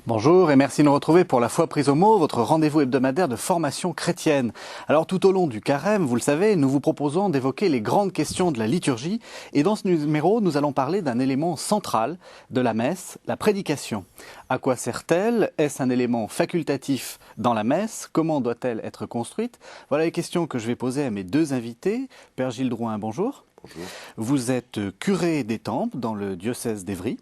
Bonjour et merci de nous retrouver pour La Foi prise au mot, votre rendez-vous hebdomadaire de formation chrétienne. Alors tout au long du carême, vous le savez, nous vous proposons d'évoquer les grandes questions de la liturgie et dans ce numéro, nous allons parler d'un élément central de la messe, la prédication. À quoi sert-elle? Est-ce un élément facultatif dans la messe? Comment doit-elle être construite? Voilà les questions que je vais poser à mes deux invités. Père Gilles Drouin, bonjour. Bonjour. Vous êtes curé d'Étampes dans le diocèse d'Évry.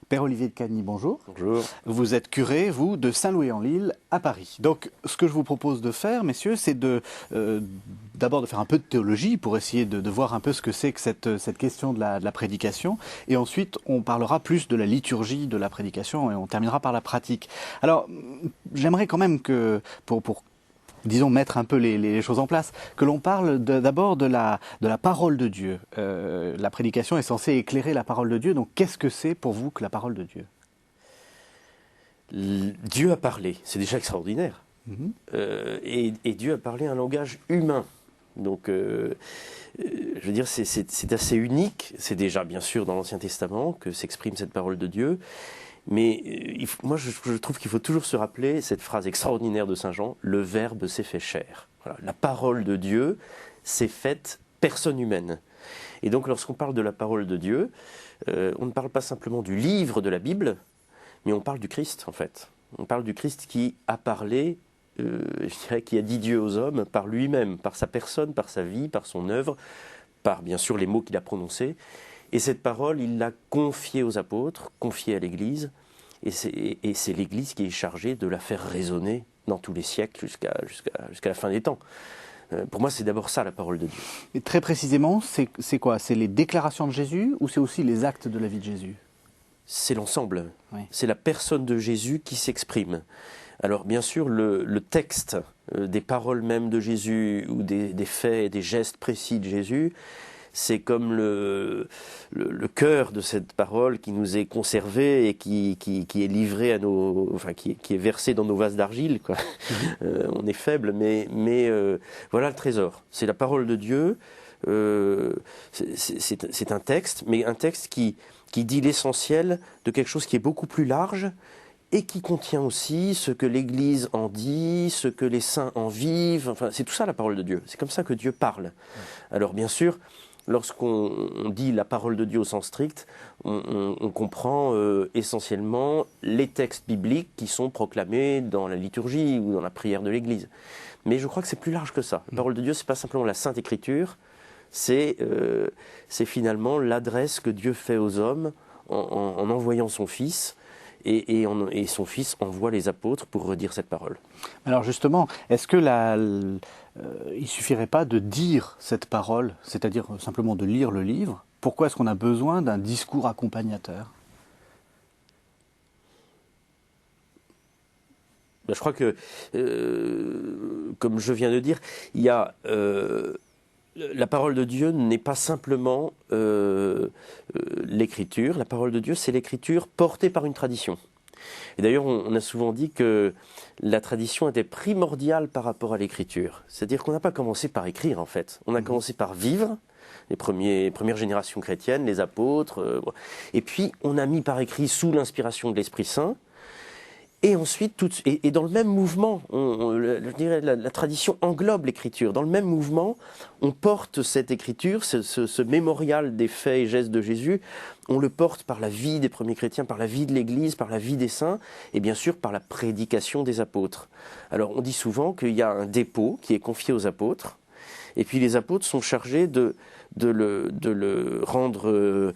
Père Olivier de Cagny, bonjour. Bonjour. Vous êtes curé, vous, de Saint-Louis-en-l'Île à Paris. Donc, ce que je vous propose de faire, messieurs, c'est d'abord de faire un peu de théologie pour essayer de voir un peu ce que c'est que cette question de la prédication. Et ensuite, on parlera plus de la liturgie de la prédication et on terminera par la pratique. Alors, j'aimerais quand même que, pour disons, mettre un peu les choses en place, que l'on parle d'abord de la parole de Dieu. La prédication est censée éclairer la parole de Dieu, donc qu'est-ce que c'est pour vous que la parole de Dieu? Dieu a parlé, c'est déjà extraordinaire. Et Dieu a parlé un langage humain. Donc, je veux dire, c'est assez unique. C'est déjà, bien sûr, dans l'Ancien Testament que s'exprime cette parole de Dieu. Mais moi, je trouve qu'il faut toujours se rappeler cette phrase extraordinaire de Saint Jean, « Le Verbe s'est fait chair ». Voilà, la parole de Dieu s'est faite personne humaine. Et donc, lorsqu'on parle de la parole de Dieu, on ne parle pas simplement du livre de la Bible, mais on parle du Christ, en fait. On parle du Christ qui a parlé, je dirais, qui a dit Dieu aux hommes par lui-même, par sa personne, par sa vie, par son œuvre, par, bien sûr, les mots qu'il a prononcés. Et cette parole, il l'a confiée aux apôtres, confiée à l'Église, et c'est l'Église qui est chargée de la faire résonner dans tous les siècles jusqu'à la fin des temps. Pour moi, c'est d'abord ça, la parole de Dieu. Et très précisément, c'est quoi? C'est les déclarations de Jésus ou c'est aussi les actes de la vie de Jésus? C'est l'ensemble. Oui. C'est la personne de Jésus qui s'exprime. Alors, bien sûr, le texte des paroles même de Jésus ou des faits et des gestes précis de Jésus, c'est comme le cœur de cette parole qui nous est conservé et qui est livré à qui est versé dans nos vases d'argile, quoi. On est faible, mais voilà le trésor. C'est la parole de Dieu. C'est un texte, mais un texte qui dit l'essentiel de quelque chose qui est beaucoup plus large et qui contient aussi ce que l'Église en dit, ce que les saints en vivent. Enfin, c'est tout ça la parole de Dieu. C'est comme ça que Dieu parle. Alors bien sûr, lorsqu'on dit la parole de Dieu au sens strict, on comprend essentiellement les textes bibliques qui sont proclamés dans la liturgie ou dans la prière de l'Église. Mais je crois que c'est plus large que ça. La parole de Dieu, c'est pas simplement la Sainte Écriture, c'est finalement l'adresse que Dieu fait aux hommes en envoyant son Fils. Et son Fils envoie les apôtres pour redire cette parole. Alors justement, est-ce que il suffirait pas de dire cette parole, c'est-à-dire simplement de lire le livre? Pourquoi est-ce qu'on a besoin d'un discours accompagnateur? Je crois que, comme je viens de dire, il y a... la parole de Dieu n'est pas simplement l'écriture. La parole de Dieu, c'est l'écriture portée par une tradition. Et d'ailleurs, on a souvent dit que la tradition était primordiale par rapport à l'écriture. C'est-à-dire qu'on n'a pas commencé par écrire, en fait. On a commencé par vivre, les premières générations chrétiennes, les apôtres. Et puis, on a mis par écrit sous l'inspiration de l'Esprit Saint. Et ensuite, et dans le même mouvement, je dirais la tradition englobe l'écriture. Dans le même mouvement, on porte cette écriture, ce mémorial des faits et gestes de Jésus, on le porte par la vie des premiers chrétiens, par la vie de l'Église, par la vie des saints, et bien sûr par la prédication des apôtres. Alors on dit souvent qu'il y a un dépôt qui est confié aux apôtres, et puis les apôtres sont chargés de le rendre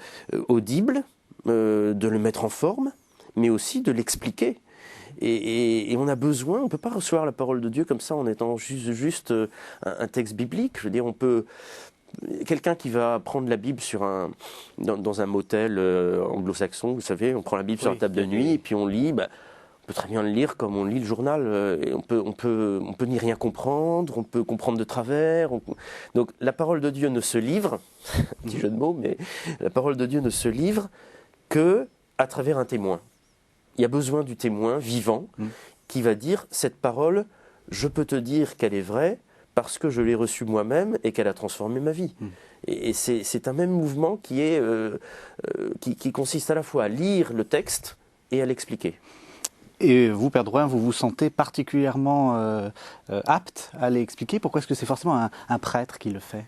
audible, de le mettre en forme, mais aussi de l'expliquer. Et on a besoin, on ne peut pas recevoir la parole de Dieu comme ça en étant juste un texte biblique. Je veux dire, quelqu'un qui va prendre la Bible dans un motel anglo-saxon, vous savez, on prend la Bible sur la table de nuit et puis on lit, on peut très bien le lire comme on lit le journal. Et on peut n'y rien comprendre, on peut comprendre de travers. Donc la parole de Dieu ne se livre, petit jeu de mots, mais la parole de Dieu ne se livre que à travers un témoin. Il y a besoin du témoin vivant qui va dire cette parole, je peux te dire qu'elle est vraie parce que je l'ai reçue moi-même et qu'elle a transformé ma vie. Et c'est un même mouvement qui consiste à la fois à lire le texte et à l'expliquer. Et vous, Père Drouin, vous vous sentez particulièrement apte à l'expliquer? Pourquoi est-ce que c'est forcément un prêtre qui le fait?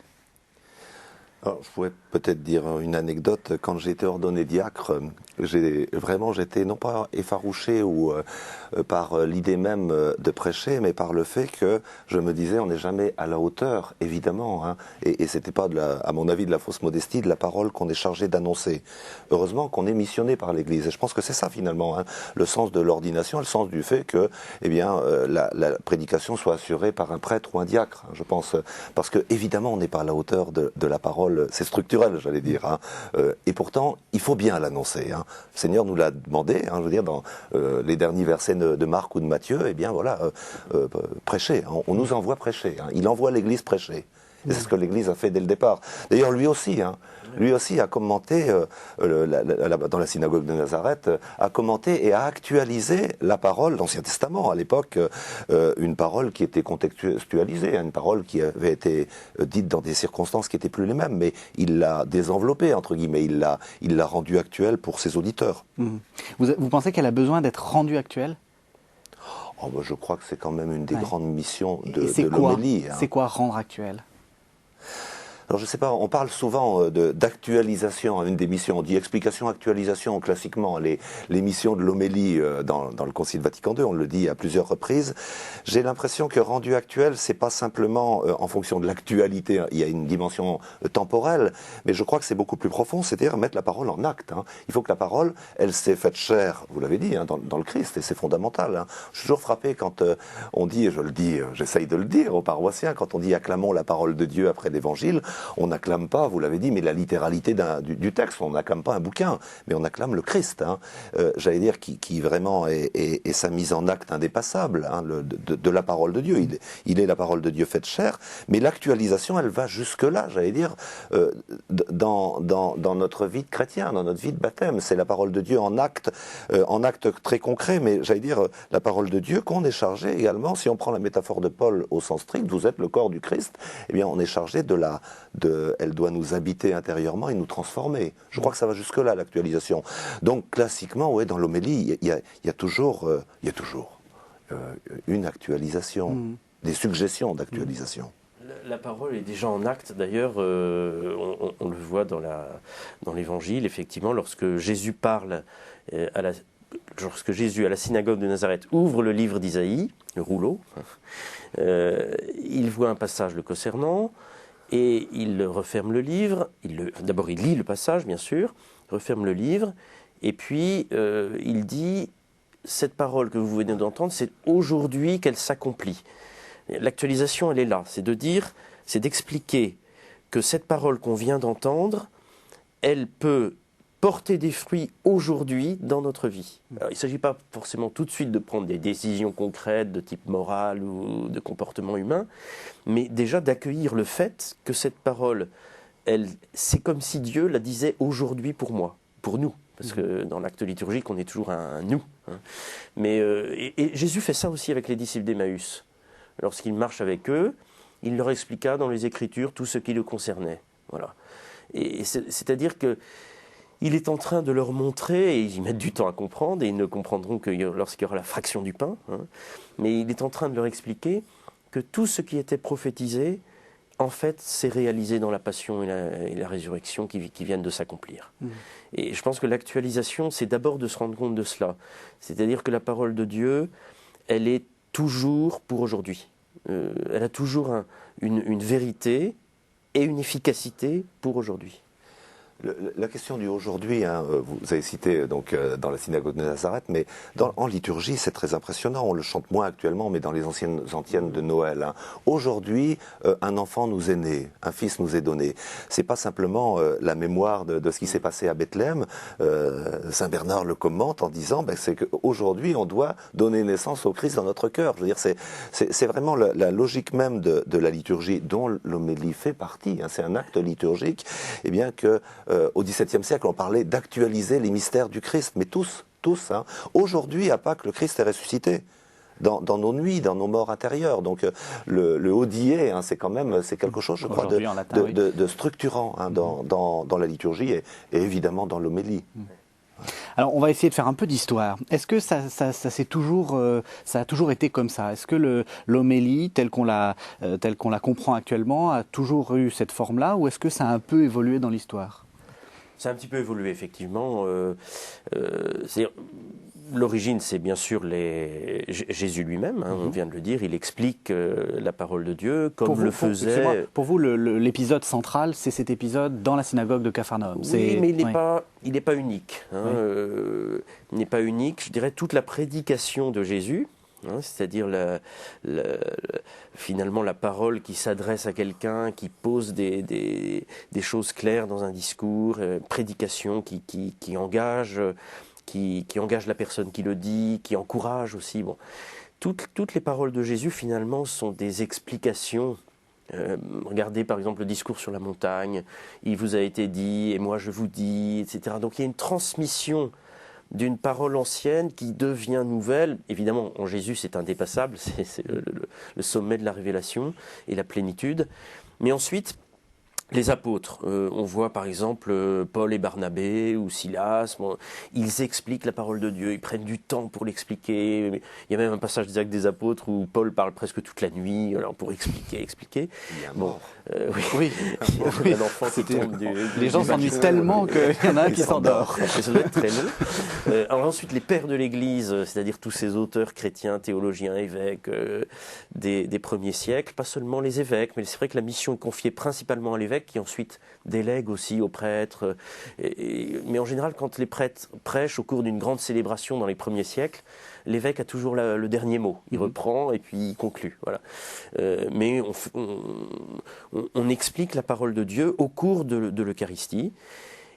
Alors, je pourrais peut-être dire une anecdote. Quand j'ai été ordonné diacre, j'étais non pas effarouché ou par l'idée même de prêcher, mais par le fait que je me disais on n'est jamais à la hauteur, évidemment. Hein, et c'était pas, à mon avis, de la fausse modestie, de la parole qu'on est chargé d'annoncer. Heureusement qu'on est missionné par l'Église. Et je pense que c'est ça finalement, hein, le sens de l'ordination, le sens du fait que, eh bien, la prédication soit assurée par un prêtre ou un diacre. Je pense, parce que évidemment on n'est pas à la hauteur de la parole. C'est structurel, j'allais dire. Hein. Et pourtant, il faut bien l'annoncer. Hein. Le Seigneur nous l'a demandé. Hein, je veux dire, dans les derniers versets de Marc ou de Matthieu, eh bien voilà, prêcher. On nous envoie prêcher. Hein. Il envoie l'Église prêcher. Et c'est ce que l'Église a fait dès le départ. D'ailleurs, lui aussi a commenté, dans la synagogue de Nazareth, a commenté et a actualisé la parole, l'Ancien Testament, à l'époque, une parole qui était contextualisée, une parole qui avait été dite dans des circonstances qui n'étaient plus les mêmes, mais il l'a désenveloppée, entre guillemets, il l'a rendue actuelle pour ses auditeurs. Vous pensez qu'elle a besoin d'être rendue actuelle? Oh, je crois que c'est quand même une des grandes missions de l'homélie. Hein. C'est quoi rendre actuelle? Alors je sais pas, on parle souvent d'actualisation, une des missions, on dit explication, actualisation, classiquement, les missions de l'homélie dans le Concile Vatican II, on le dit à plusieurs reprises. J'ai l'impression que rendu actuel, c'est pas simplement en fonction de l'actualité, il y a une dimension temporelle, mais je crois que c'est beaucoup plus profond, c'est-à-dire mettre la parole en acte. Hein. Il faut que la parole, elle s'est faite chair, vous l'avez dit, hein, dans le Christ, et c'est fondamental. Hein. Je suis toujours frappé quand on dit, et je le dis, j'essaye de le dire aux paroissiens, quand on dit acclamons la parole de Dieu après l'Évangile, on n'acclame pas, vous l'avez dit, mais la littéralité du texte. On n'acclame pas un bouquin, mais on acclame le Christ. Hein, j'allais dire qui vraiment est sa mise en acte indépassable hein, de la parole de Dieu. Il est la parole de Dieu faite chair, mais l'actualisation, elle va jusque-là, j'allais dire, dans notre vie de chrétien, dans notre vie de baptême. C'est la parole de Dieu en acte très concret, mais j'allais dire, la parole de Dieu qu'on est chargé également, si on prend la métaphore de Paul au sens strict, vous êtes le corps du Christ, eh bien on est chargé elle doit nous habiter intérieurement et nous transformer. Je crois que ça va jusque-là, l'actualisation. Donc, classiquement, ouais, dans l'homélie, il y a toujours une actualisation, des suggestions d'actualisation. La parole est déjà en acte, d'ailleurs, on le voit dans l'Évangile, effectivement, lorsque Jésus parle lorsque Jésus, à la synagogue de Nazareth, ouvre le livre d'Isaïe, le rouleau, il voit un passage le concernant, et il referme le livre, d'abord il lit le passage bien sûr, referme le livre, et puis il dit « cette parole que vous venez d'entendre, c'est aujourd'hui qu'elle s'accomplit ». L'actualisation elle est là, c'est d'expliquer que cette parole qu'on vient d'entendre, elle peut porter des fruits aujourd'hui dans notre vie. Alors, il ne s'agit pas forcément tout de suite de prendre des décisions concrètes de type moral ou de comportement humain, mais déjà d'accueillir le fait que cette parole, c'est comme si Dieu la disait aujourd'hui pour moi, pour nous. Parce que dans l'acte liturgique, on est toujours un nous. Hein. Mais, et Jésus fait ça aussi avec les disciples d'Emmaüs. Lorsqu'il marche avec eux, il leur expliqua dans les Écritures tout ce qui le concernait. Voilà. Et c'est-à-dire que il est en train de leur montrer, et ils mettent du temps à comprendre, et ils ne comprendront que lorsqu'il y aura la fraction du pain, hein, mais il est en train de leur expliquer que tout ce qui était prophétisé, en fait, s'est réalisé dans la passion et la résurrection qui viennent de s'accomplir. Et je pense que l'actualisation, c'est d'abord de se rendre compte de cela. C'est-à-dire que la parole de Dieu, elle est toujours pour aujourd'hui. Elle a toujours une vérité et une efficacité pour aujourd'hui. La question du aujourd'hui, hein, vous avez cité donc dans la synagogue de Nazareth, mais en liturgie c'est très impressionnant. On le chante moins actuellement, mais dans les anciennes antiennes de Noël. Hein. Aujourd'hui, un enfant nous est né, un fils nous est donné. C'est pas simplement la mémoire de ce qui s'est passé à Bethléem. Saint Bernard le commente en disant, c'est qu'aujourd'hui on doit donner naissance au Christ dans notre cœur. Je veux dire, c'est vraiment la logique même de la liturgie, dont l'homélie fait partie. Hein. C'est un acte liturgique, et bien que au XVIIe siècle, on parlait d'actualiser les mystères du Christ, mais tous. Hein. Aujourd'hui, à Pâques, le Christ est ressuscité. Dans nos nuits, dans nos morts intérieures. Donc le hodie, hein, c'est quelque chose, je crois, de structurant hein, dans la liturgie et évidemment dans l'homélie. Alors, on va essayer de faire un peu d'histoire. Est-ce que ça a toujours été comme ça? Est-ce que l'homélie, telle qu'on la comprend actuellement, a toujours eu cette forme-là, ou est-ce que ça a un peu évolué dans l'histoire? Ça a un petit peu évolué, effectivement. L'origine, c'est bien sûr Jésus lui-même, on vient de le dire, il explique la parole de Dieu, comme le faisait... Pour vous, l'épisode central, c'est cet épisode dans la synagogue de Capharnaüm. Oui, mais il n'est pas unique. Il n'est pas unique. Je dirais toute la prédication de Jésus, c'est-à-dire finalement la parole qui s'adresse à quelqu'un, qui pose des choses claires dans un discours, prédication qui engage... Qui engage la personne qui le dit, qui encourage aussi. Bon. Toutes les paroles de Jésus, finalement, sont des explications. Regardez, par exemple, le discours sur la montagne. Il vous a été dit, et moi je vous dis, etc. Donc il y a une transmission d'une parole ancienne qui devient nouvelle. Évidemment, en Jésus, c'est indépassable. C'est le sommet de la révélation et la plénitude. Mais ensuite... Les apôtres, on voit par exemple Paul et Barnabé ou Silas, ils expliquent la parole de Dieu, ils prennent du temps pour l'expliquer. Il y a même un passage des Actes des Apôtres où Paul parle presque toute la nuit pour expliquer. Oui. Il y a un enfant qui tombe les gens s'ennuient tellement qu'il y en a un qui s'endort. Ça doit être très long. Alors ensuite, les pères de l'Église, c'est-à-dire tous ces auteurs chrétiens, théologiens, évêques des premiers siècles, pas seulement les évêques, mais c'est vrai que la mission est confiée principalement à l'évêque, qui ensuite délègue aussi aux prêtres. Mais en général, quand les prêtres prêchent au cours d'une grande célébration dans les premiers siècles, l'évêque a toujours le dernier mot. Il reprend et puis il conclut. Voilà. Mais on explique la parole de Dieu au cours de l'Eucharistie.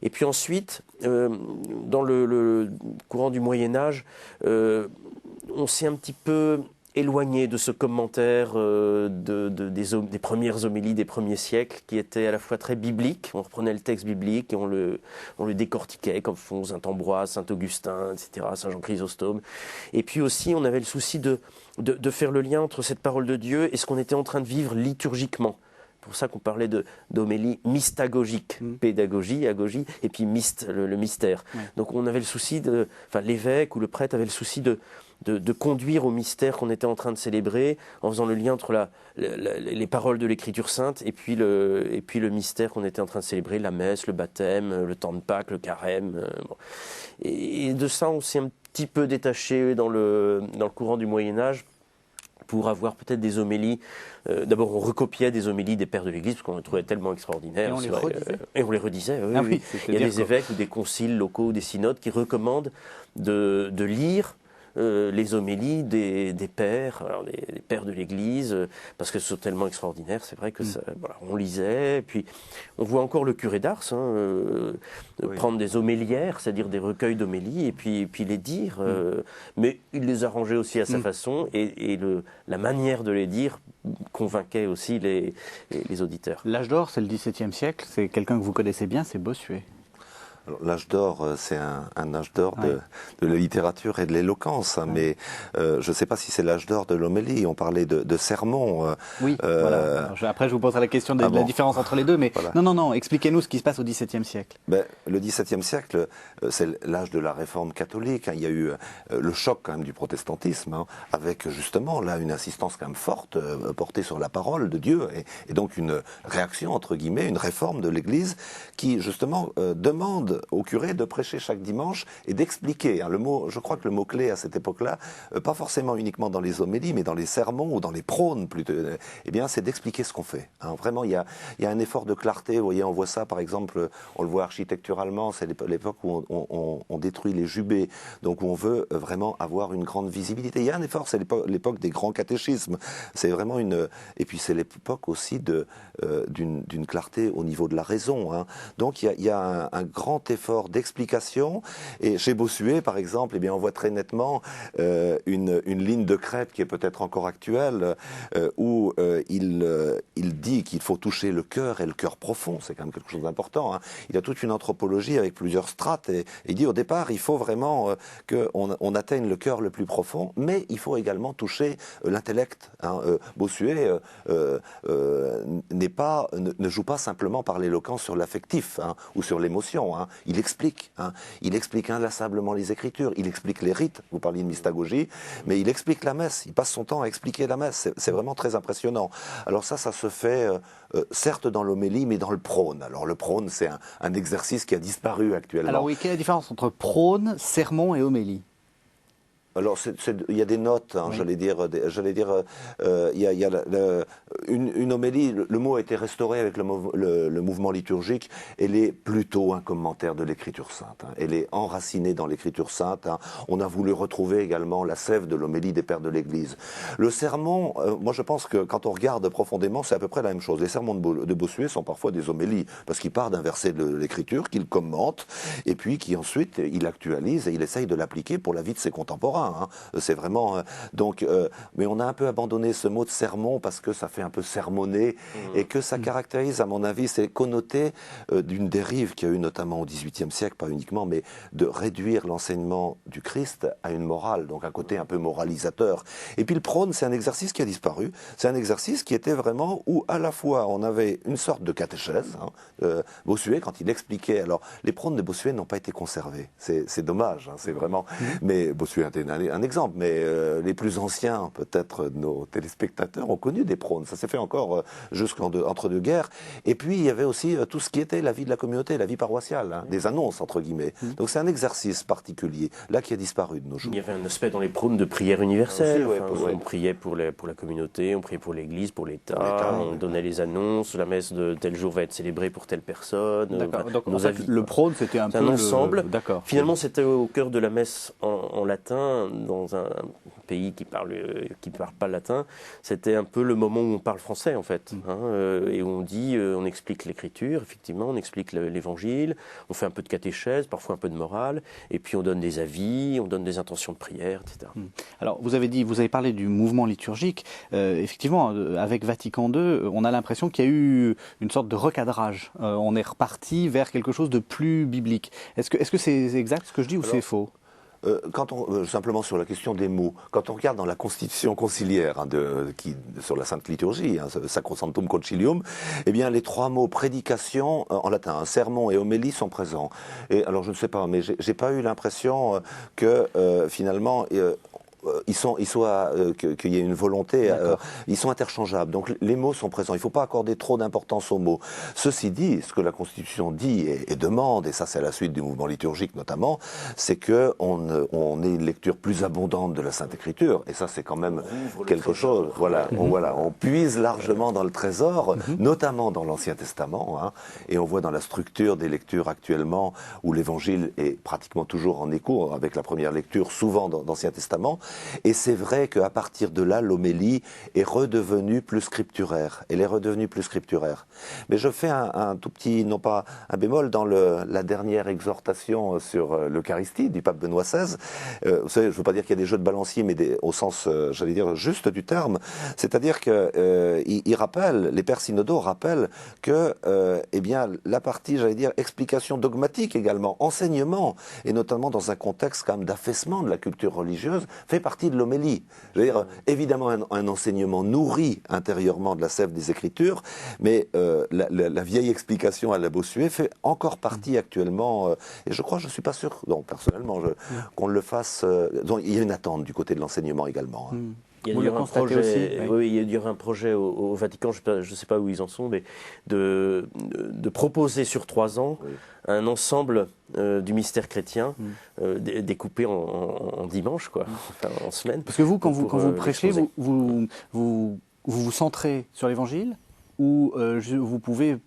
Et puis ensuite, dans le courant du Moyen-Âge, on s'est un petit peu éloigné de ce commentaire des premières homélies des premiers siècles, qui était à la fois très biblique. On reprenait le texte biblique et on le décortiquait, comme font saint Ambroise, saint Augustin, etc., saint Jean Chrysostome. Et puis aussi, on avait le souci de faire le lien entre cette parole de Dieu et ce qu'on était en train de vivre liturgiquement. C'est pour ça qu'on parlait d'homélie mystagogique, pédagogie, agogie, et puis le mystère. Ouais. Donc on avait le souci l'évêque ou le prêtre avait le souci de conduire au mystère qu'on était en train de célébrer, en faisant le lien entre les paroles de l'Écriture sainte et puis le mystère qu'on était en train de célébrer, la messe, le baptême, le temps de Pâques, le carême. Et de ça, on s'est un petit peu détaché dans le courant du Moyen-Âge, pour avoir peut-être des homélies. D'abord, on recopiait des homélies des pères de l'Église, parce qu'on les trouvait tellement extraordinaires. Et on les redisait. Oui. Il y a des évêques ou des conciles locaux ou des synodes qui recommandent de lire les homélies des pères, des pères de l'Église, parce que ce sont tellement extraordinaires. C'est vrai que on lisait, et puis on voit encore le curé d'Ars prendre des homélières, c'est-à-dire des recueils d'homélies, et puis les dire, mais il les arrangeait aussi à sa façon, et la manière de les dire convainquait aussi les auditeurs. L'âge d'or, c'est le XVIIe siècle, c'est quelqu'un que vous connaissez bien, c'est Bossuet. L'âge d'or, c'est un âge d'or de la littérature et de l'éloquence, mais je ne sais pas si c'est l'âge d'or de l'homélie. On parlait de sermons. Oui, voilà. Alors, après, je vous poserai la question de la différence entre les deux, mais voilà. Non, expliquez-nous ce qui se passe au XVIIe siècle. Le XVIIe siècle, c'est l'âge de la réforme catholique. Il y a eu le choc quand même du protestantisme, avec justement là une insistance quand même forte portée sur la parole de Dieu, et donc une réaction, entre guillemets, une réforme de l'Église qui justement demande au curé de prêcher chaque dimanche et d'expliquer. Je crois que le mot-clé à cette époque-là, pas forcément uniquement dans les homélies, mais dans les sermons ou dans les prônes plutôt, c'est d'expliquer ce qu'on fait. Vraiment, il y a un effort de clarté. Vous voyez, on voit ça, par exemple, on le voit architecturalement, c'est l'époque où on détruit les jubés, donc où on veut vraiment avoir une grande visibilité. Il y a un effort, c'est l'époque des grands catéchismes. C'est vraiment et puis c'est l'époque aussi d'une clarté au niveau de la raison. Donc il y a un grand effort d'explication, et chez Bossuet par exemple, on voit très nettement une ligne de crête qui est peut-être encore actuelle, où il dit qu'il faut toucher le cœur, et le cœur profond, c'est quand même quelque chose d'important. Il a toute une anthropologie avec plusieurs strates, et il dit au départ il faut vraiment qu'on atteigne le cœur le plus profond, mais il faut également toucher l'intellect. Bossuet ne joue pas simplement par l'éloquence sur l'affectif ou sur l'émotion. il explique. Il explique inlassablement les Écritures, il explique les rites, vous parliez de mystagogie, mais il explique la messe, il passe son temps à expliquer la messe, c'est vraiment très impressionnant. Alors ça se fait certes dans l'homélie, mais dans le prône. Alors le prône, c'est un exercice qui a disparu actuellement. Alors oui, quelle est la différence entre prône, sermon et homélie? Alors, il y a des notes, Oui. j'allais dire, il y a une homélie, le mot a été restauré avec le mouvement liturgique, elle est plutôt un commentaire de l'Écriture sainte, elle est enracinée dans l'Écriture sainte, on a voulu retrouver également la sève de l'homélie des pères de l'Église. Le sermon, moi je pense que quand on regarde profondément, c'est à peu près la même chose. Les sermons de Bossuet sont parfois des homélies, parce qu'il part d'un verset de l'Écriture, qu'il commente, et puis qui ensuite, il actualise et il essaye de l'appliquer pour la vie de ses contemporains. C'est vraiment mais on a un peu abandonné ce mot de sermon parce que ça fait un peu sermonner et que ça caractérise, à mon avis, c'est connoté d'une dérive qu'il y a eu notamment au XVIIIe siècle, pas uniquement, mais de réduire l'enseignement du Christ à une morale, donc un côté un peu moralisateur. Et puis le prône, c'est un exercice qui a disparu. C'est un exercice qui était vraiment où à la fois on avait une sorte de catéchèse. Bossuet, quand il expliquait, alors les prônes de Bossuet n'ont pas été conservés. C'est dommage, c'est vraiment. Mais Bossuet était un exemple, mais les plus anciens, peut-être de nos téléspectateurs, ont connu des prônes. Ça s'est fait encore jusqu'entre deux guerres. Et puis, il y avait aussi tout ce qui était la vie de la communauté, la vie paroissiale, des annonces, entre guillemets. Donc, c'est un exercice particulier, là, qui a disparu de nos jours. Il y avait un aspect dans les prônes de prière universelle. Aussi, On priait pour la communauté, on priait pour l'Église, pour l'État, on donnait les annonces, la messe de tel jour va être célébrée pour telle personne. D'accord. Donc, en fait, le prône, c'était un peu un ensemble. D'accord. Finalement, c'était au cœur de la messe en latin, dans un pays qui parle pas latin. C'était un peu le moment où on parle français, en fait. Et où on dit, on explique l'Écriture, effectivement, on explique l'Évangile, on fait un peu de catéchèse, parfois un peu de morale, et puis on donne des avis, on donne des intentions de prière, etc. Alors, vous avez parlé du mouvement liturgique. Effectivement, avec Vatican II, on a l'impression qu'il y a eu une sorte de recadrage. On est reparti vers quelque chose de plus biblique. Est-ce que c'est exact ce que je dis ou c'est faux? Simplement sur la question des mots, quand on regarde dans la constitution conciliaire sur la Sainte Liturgie, Sacrosanctum Concilium, eh bien les trois mots prédication en latin, sermon et homélie sont présents. Et alors je ne sais pas, mais j'ai pas eu l'impression que finalement qu'il y ait une volonté, ils sont interchangeables. Donc les mots sont présents. Il ne faut pas accorder trop d'importance aux mots. Ceci dit, ce que la Constitution dit et demande, et ça c'est à la suite du mouvement liturgique notamment, c'est qu'on ait une lecture plus abondante de la Sainte Écriture. Et ça c'est quand même quelque chose. On puise largement dans le trésor, notamment dans l'Ancien Testament. Et on voit dans la structure des lectures actuellement où l'Évangile est pratiquement toujours en écho avec la première lecture, souvent dans l'Ancien Testament. Et c'est vrai qu'à partir de là, l'homélie est redevenue plus scripturaire. Elle est redevenue plus scripturaire. Mais je fais un tout petit, non pas un bémol, dans la dernière exhortation sur l'Eucharistie du pape Benoît XVI. Vous savez, je ne veux pas dire qu'il y a des jeux de balancier, mais au sens, j'allais dire, juste du terme. C'est-à-dire qu'il rappelle, les pères synodaux rappellent que, eh bien, la partie, j'allais dire, explication dogmatique également, enseignement, et notamment dans un contexte quand même d'affaissement de la culture religieuse, fait partie de l'homélie. Je veux dire, évidemment, un enseignement nourri intérieurement de la sève des Écritures, mais la vieille explication à la Bossuet fait encore partie actuellement, et je crois, je ne suis pas sûr, donc personnellement, qu'on le fasse. Donc, il y a une attente du côté de l'enseignement également. Il y a un projet, il y aura un projet au Vatican, je ne sais pas où ils en sont, mais de proposer sur 3 ans un ensemble du mystère chrétien découpé en dimanche, quoi, enfin, en semaine. Parce que vous, quand vous prêchez, vous centrez sur l'Évangile ou vous pouvez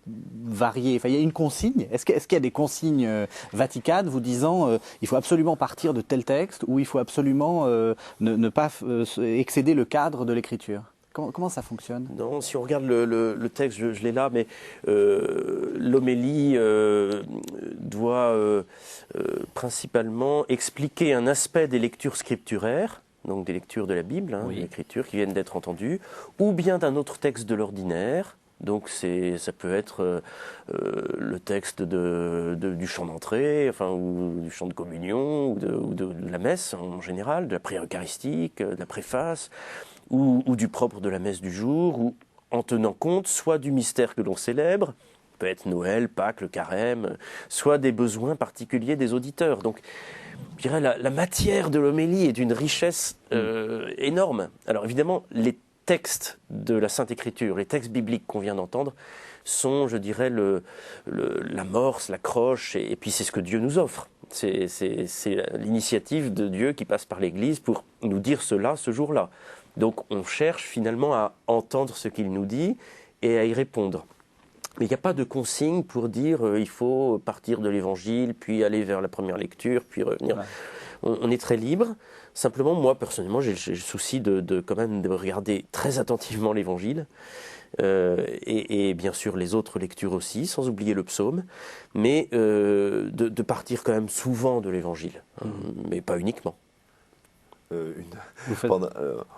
varier. Enfin, il y a une consigne. Est-ce qu'il y a des consignes vaticanes vous disant il faut absolument partir de tel texte ou il faut absolument ne pas excéder le cadre de l'Écriture? Comment ça fonctionne? Non, si on regarde le texte, je l'ai là, mais l'homélie doit principalement expliquer un aspect des lectures scripturaires, donc des lectures de la Bible, des Écritures qui viennent d'être entendues, ou bien d'un autre texte de l'ordinaire. Donc ça peut être le texte du chant d'entrée, enfin, ou du chant de communion, ou de la messe en général, de la prière eucharistique, de la préface, ou du propre de la messe du jour, ou en tenant compte soit du mystère que l'on célèbre, peut être Noël, Pâques, le Carême, soit des besoins particuliers des auditeurs. Donc, je dirais la matière de l'homélie est d'une richesse énorme. Alors évidemment, les textes de la Sainte Écriture, les textes bibliques qu'on vient d'entendre, sont, je dirais, l'amorce, l'accroche, et puis c'est ce que Dieu nous offre. C'est l'initiative de Dieu qui passe par l'Église pour nous dire cela ce jour-là. Donc on cherche finalement à entendre ce qu'il nous dit et à y répondre. Mais il n'y a pas de consigne pour dire il faut partir de l'Évangile, puis aller vers la première lecture, puis revenir. Ouais. On est très libre. Simplement, moi, personnellement, j'ai le souci quand même de regarder très attentivement l'Évangile. Et bien sûr les autres lectures aussi, sans oublier le psaume, mais de partir quand même souvent de l'Évangile, mais pas uniquement.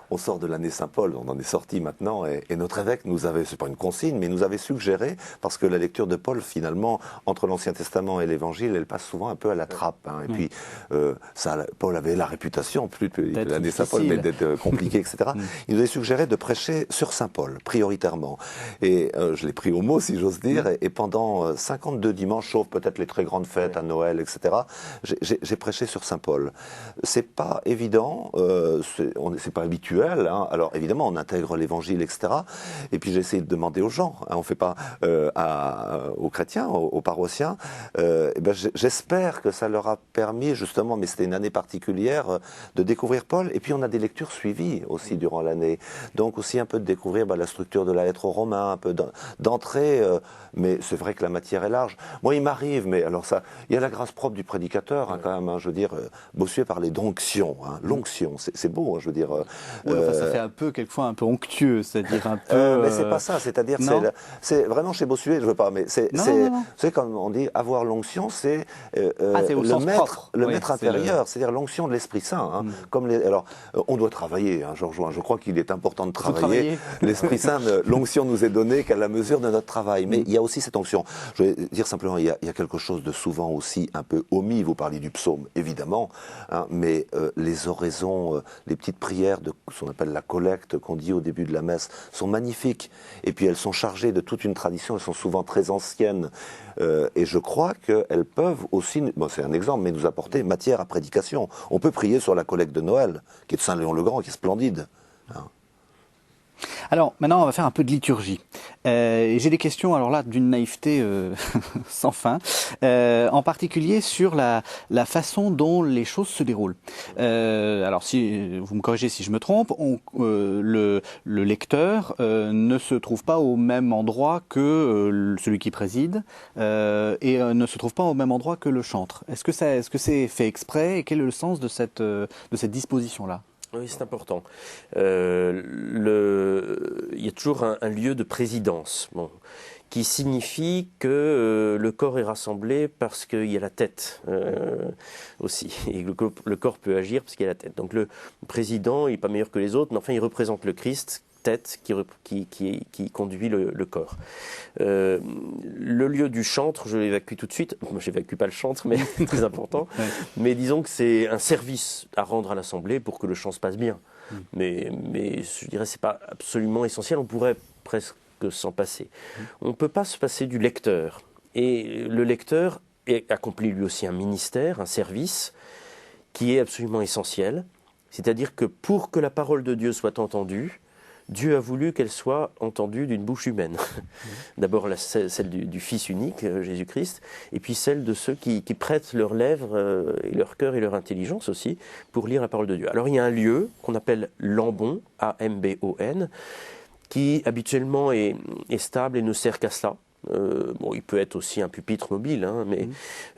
On sort de l'année Saint-Paul, on en est sorti maintenant, et notre évêque nous avait, c'est pas une consigne, mais nous avait suggéré, parce que la lecture de Paul, finalement, entre l'Ancien Testament et l'Évangile, elle passe souvent un peu à la trappe. Hein, et puis, Paul avait la réputation, plus que l'année Saint-Paul, mais d'être compliqué, etc. Il nous avait suggéré de prêcher sur Saint-Paul, prioritairement. Et je l'ai pris au mot, si j'ose dire, et pendant 52 dimanches, sauf peut-être les très grandes fêtes à Noël, etc., j'ai prêché sur Saint-Paul. C'est pas évident. C'est pas habituel. Hein. Alors évidemment, on intègre l'Évangile, etc. Et puis j'ai essayé de demander aux gens. Hein. On fait pas aux chrétiens, aux paroissiens. J'espère que ça leur a permis justement, mais c'était une année particulière, de découvrir Paul. Et puis on a des lectures suivies aussi durant l'année. Donc aussi un peu de découvrir la structure de la lettre aux Romains, un peu d'entrée. Mais c'est vrai que la matière est large. Moi, il m'arrive, mais alors ça, il y a la grâce propre du prédicateur, hein, quand même. Hein, je veux dire, Bossuet parlait d'onction. Hein, l'onction, c'est beau, hein, je veux dire. Ça fait un peu, quelquefois, un peu onctueux, c'est-à-dire un peu. Mais c'est pas ça, c'est-à-dire, c'est vraiment chez Bossuet, je veux pas, mais c'est comme on dit, avoir l'onction, c'est le maître intérieur, c'est-à-dire l'onction de l'Esprit Saint. Hein, alors, on doit travailler, hein, Georges, je crois qu'il est important de travailler. L'Esprit Saint, l'onction nous est donnée qu'à la mesure de notre travail, mais il y a aussi cette onction. Je vais dire simplement, il y a quelque chose de souvent aussi un peu omis. Vous parlez du psaume, évidemment, hein, mais les oraisons, les petites prières de ce qu'on appelle la collecte qu'on dit au début de la messe sont magnifiques. Et puis elles sont chargées de toute une tradition, elles sont souvent très anciennes. Et je crois qu'elles peuvent aussi, c'est un exemple, mais nous apporter matière à prédication. On peut prier sur la collecte de Noël, qui est de Saint-Léon-le-Grand, qui est splendide. Hein. Alors, maintenant, on va faire un peu de liturgie. J'ai des questions, alors là, d'une naïveté sans fin, en particulier sur la façon dont les choses se déroulent. Alors, si vous me corrigez si je me trompe, le lecteur ne se trouve pas au même endroit que celui qui préside et ne se trouve pas au même endroit que le chantre. Est-ce que c'est fait exprès et quel est le sens de cette disposition-là ? Oui, c'est important. Il y a toujours un lieu de présidence, qui signifie que le corps est rassemblé parce qu'il y a la tête aussi. Et le corps peut agir parce qu'il y a la tête. Donc le président, il n'est pas meilleur que les autres, mais enfin il représente le Christ, tête qui conduit le corps. Le lieu du chantre, je l'évacue tout de suite. Moi, je n'évacue pas le chantre, mais c'est très important. Ouais. Mais disons que c'est un service à rendre à l'Assemblée pour que le chant se passe bien. Mais je dirais que ce n'est pas absolument essentiel. On pourrait presque s'en passer. On ne peut pas se passer du lecteur. Et le lecteur accomplit lui aussi un ministère, un service, qui est absolument essentiel. C'est-à-dire que pour que la parole de Dieu soit entendue, Dieu a voulu qu'elle soit entendue d'une bouche humaine. D'abord celle du Fils unique, Jésus-Christ, et puis celle de ceux qui prêtent leurs lèvres et leur cœur et leur intelligence aussi pour lire la parole de Dieu. Alors il y a un lieu qu'on appelle l'ambon, A-M-B-O-N, qui habituellement est stable et ne sert qu'à cela. Il peut être aussi un pupitre mobile, hein, mais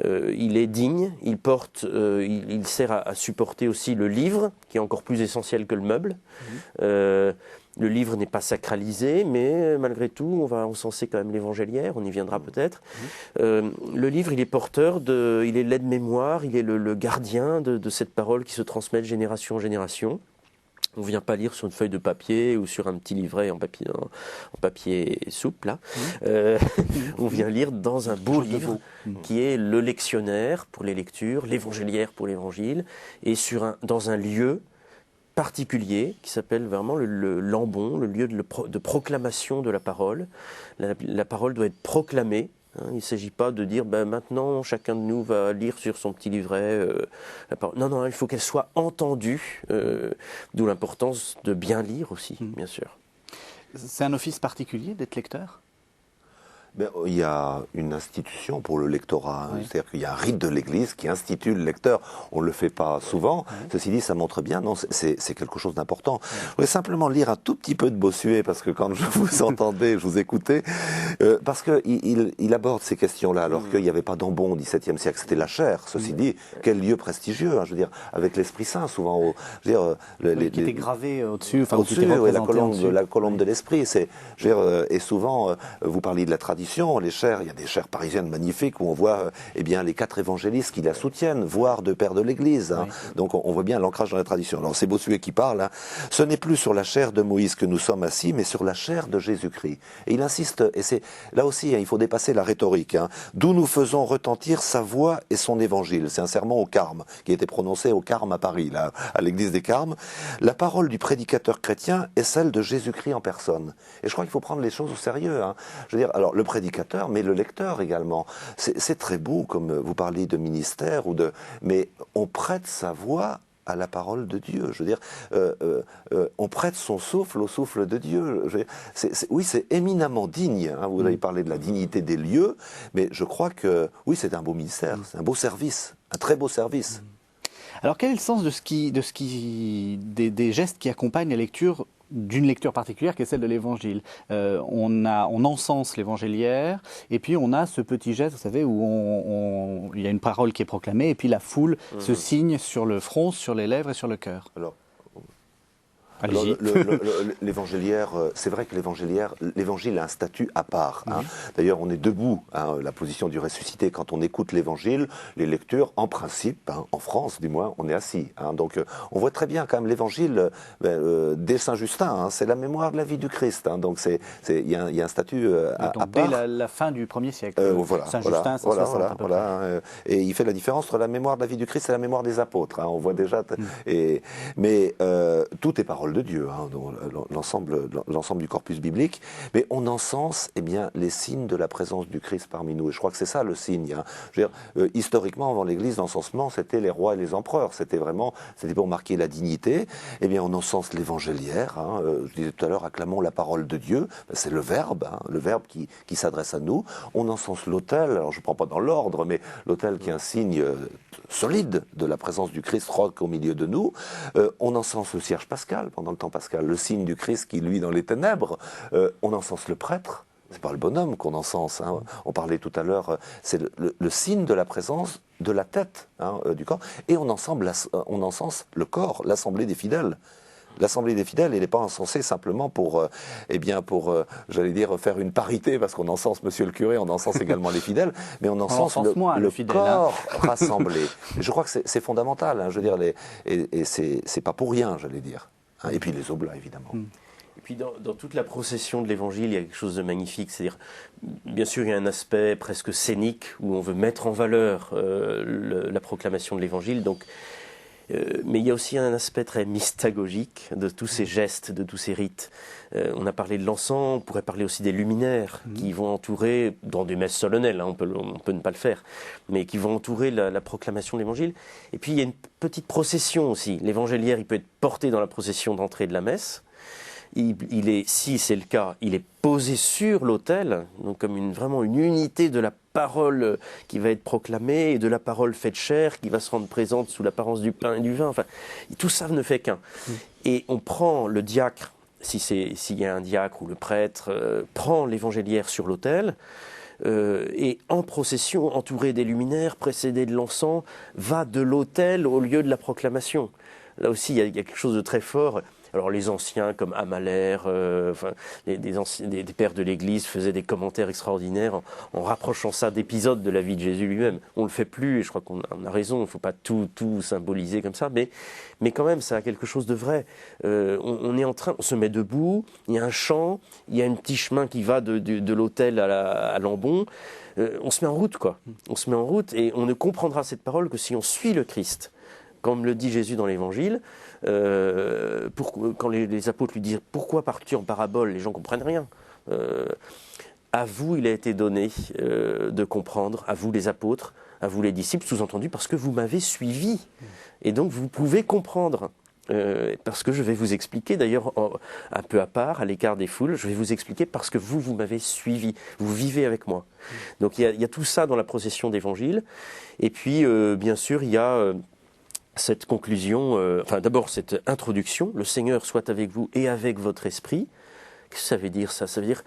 il est digne, il sert à supporter aussi le livre, qui est encore plus essentiel que le meuble. Le livre n'est pas sacralisé, mais malgré tout, on va encenser quand même l'évangéliaire, on y viendra peut-être. Le livre, il est porteur, il est l'aide-mémoire, il est le gardien de cette parole qui se transmet de génération en génération. On ne vient pas lire sur une feuille de papier ou sur un petit livret en papier souple. Là. On vient lire dans un beau livre qui est le lectionnaire pour les lectures, l'évangéliaire pour l'évangile, et dans un lieu particulier qui s'appelle vraiment le lambon, le lieu de proclamation de la parole. La parole doit être proclamée. Il ne s'agit pas de dire maintenant chacun de nous va lire sur son petit livret la parole. Non, il faut qu'elle soit entendue, d'où l'importance de bien lire aussi, bien sûr. C'est un office particulier d'être lecteur ? Il y a une institution pour le lectorat, Oui. c'est-à-dire qu'il y a un rite de l'Église qui institue le lecteur. On ne le fait pas souvent. Oui. Ceci dit, ça montre bien, non, c'est quelque chose d'important. Oui. Je voulais simplement lire un tout petit peu de Bossuet, parce que quand je vous entendais, je vous écoutais, parce qu'il aborde ces questions-là, alors qu'il n'y avait pas d'ambon au XVIIe siècle, c'était la chair. Ceci dit, quel lieu prestigieux, je veux dire, avec l'Esprit Saint, souvent. Je veux dire, qui était gravé au-dessus, enfin, au-dessus, la colombe de l'Esprit. Et souvent, vous parliez de la tradition. Les chaires, il y a des chaires parisiennes magnifiques où on voit les 4 évangélistes qui la soutiennent, voire deux pères de l'Église. Oui. Donc on voit bien l'ancrage dans la tradition. Alors c'est Bossuet qui parle. Ce n'est plus sur la chair de Moïse que nous sommes assis, mais sur la chair de Jésus-Christ. Et il insiste, et c'est là aussi, il faut dépasser la rhétorique. D'où nous faisons retentir sa voix et son évangile. C'est un sermon au Carme qui a été prononcé au Carme à Paris, là, à l'église des Carmes. La parole du prédicateur chrétien est celle de Jésus-Christ en personne. Et je crois qu'il faut prendre les choses au sérieux. Je veux dire, alors le prédicateur, mais le lecteur également. C'est très beau, comme vous parliez de ministère, mais on prête sa voix à la parole de Dieu. Je veux dire, on prête son souffle au souffle de Dieu. Oui, c'est éminemment digne. Vous avez parlé de la dignité des lieux, mais je crois que, oui, c'est un beau ministère, c'est un beau service, un très beau service. Alors, quel est le sens des gestes qui accompagnent la lecture d'une lecture particulière qui est celle de l'Évangile? On encense l'évangéliaire et puis on a ce petit geste, vous savez, où il y a une parole qui est proclamée et puis la foule se signe sur le front, sur les lèvres et sur le cœur. Alors, l'évangéliaire, c'est vrai que l'évangile a un statut à part. D'ailleurs, on est debout, la position du ressuscité. Quand on écoute l'évangile, les lectures, en principe, en France du moins, on est assis. Donc, on voit très bien quand même l'évangile dès Saint Justin. C'est la mémoire de la vie du Christ. Donc, il y a un statut à part. Dès la fin du 1er siècle. Saint Justin, 160 Et il fait la différence entre la mémoire de la vie du Christ et la mémoire des apôtres. On voit déjà. Mais tout est parole de Dieu, l'ensemble du corpus biblique, mais on encense les signes de la présence du Christ parmi nous. Et je crois que c'est ça le signe. Je veux dire, historiquement, avant l'Église, l'encensement, c'était les rois et les empereurs. C'était pour marquer la dignité. On encense l'évangéliaire. Je disais tout à l'heure, acclamons la parole de Dieu. C'est le verbe qui s'adresse à nous. On encense l'autel. Alors, je ne prends pas dans l'ordre, mais l'autel qui est un signe solide de la présence du Christ roc au milieu de nous. On encense le cierge pascal pendant le temps pascal, le signe du Christ qui luit dans les ténèbres. On encense le prêtre. C'est pas le bonhomme qu'on encense. On parlait tout à l'heure, c'est le signe de la présence de la tête du corps. Et on encense le corps, l'assemblée des fidèles. L'Assemblée des fidèles, elle n'est pas encensée simplement pour j'allais dire, faire une parité, parce qu'on encense monsieur le curé, on encense également les fidèles, mais on encense le fidèle, corps rassemblé. Je crois que c'est fondamental, je veux dire, et c'est pas pour rien, j'allais dire. Et puis les oblats, évidemment. Et puis dans toute la procession de l'Évangile, il y a quelque chose de magnifique. C'est-à-dire, bien sûr, il y a un aspect presque scénique où on veut mettre en valeur la proclamation de l'Évangile. Mais il y a aussi un aspect très mystagogique de tous ces gestes, de tous ces rites. On a parlé de l'encens, on pourrait parler aussi des luminaires qui vont entourer, dans des messes solennelles, on peut ne pas le faire, mais qui vont entourer la proclamation de l'Évangile. Et puis il y a une petite procession aussi. L'évangéliaire, il peut être porté dans la procession d'entrée de la messe. Si c'est le cas, il est posé sur l'autel, donc comme vraiment une unité de la parole qui va être proclamée et de la parole faite chair qui va se rendre présente sous l'apparence du pain et du vin. Enfin, tout ça ne fait qu'un. Et on prend le diacre, s'il y a un diacre ou le prêtre, prend l'évangéliaire sur l'autel. Et en procession, entouré des luminaires, précédé de l'encens, va de l'autel au lieu de la proclamation. Là aussi, il y a quelque chose de très fort. Alors les anciens comme Amalère, des pères de l'Église faisaient des commentaires extraordinaires en rapprochant ça d'épisodes de la vie de Jésus lui-même. On ne le fait plus et je crois qu'on a raison, il ne faut pas tout symboliser comme ça, mais quand même ça a quelque chose de vrai. On se met debout, il y a un chant, il y a un petit chemin qui va de l'autel à l'ambon. On se met en route, quoi. On se met en route et on ne comprendra cette parole que si on suit le Christ. Comme le dit Jésus dans l'Évangile, quand les apôtres lui disent « Pourquoi parles-tu en parabole ?» Les gens ne comprennent rien. À vous, il a été donné de comprendre, à vous les apôtres, à vous les disciples, sous-entendu parce que vous m'avez suivi. Et donc vous pouvez comprendre. Parce que je vais vous expliquer, d'ailleurs, un peu à part, à l'écart des foules, je vais vous expliquer parce que vous m'avez suivi, vous vivez avec moi. Donc il y a tout ça dans la procession d'évangile. Et puis, bien sûr, il y a cette conclusion, d'abord cette introduction, le Seigneur soit avec vous et avec votre esprit. Qu'est-ce que ça veut dire ça? Ça veut dire,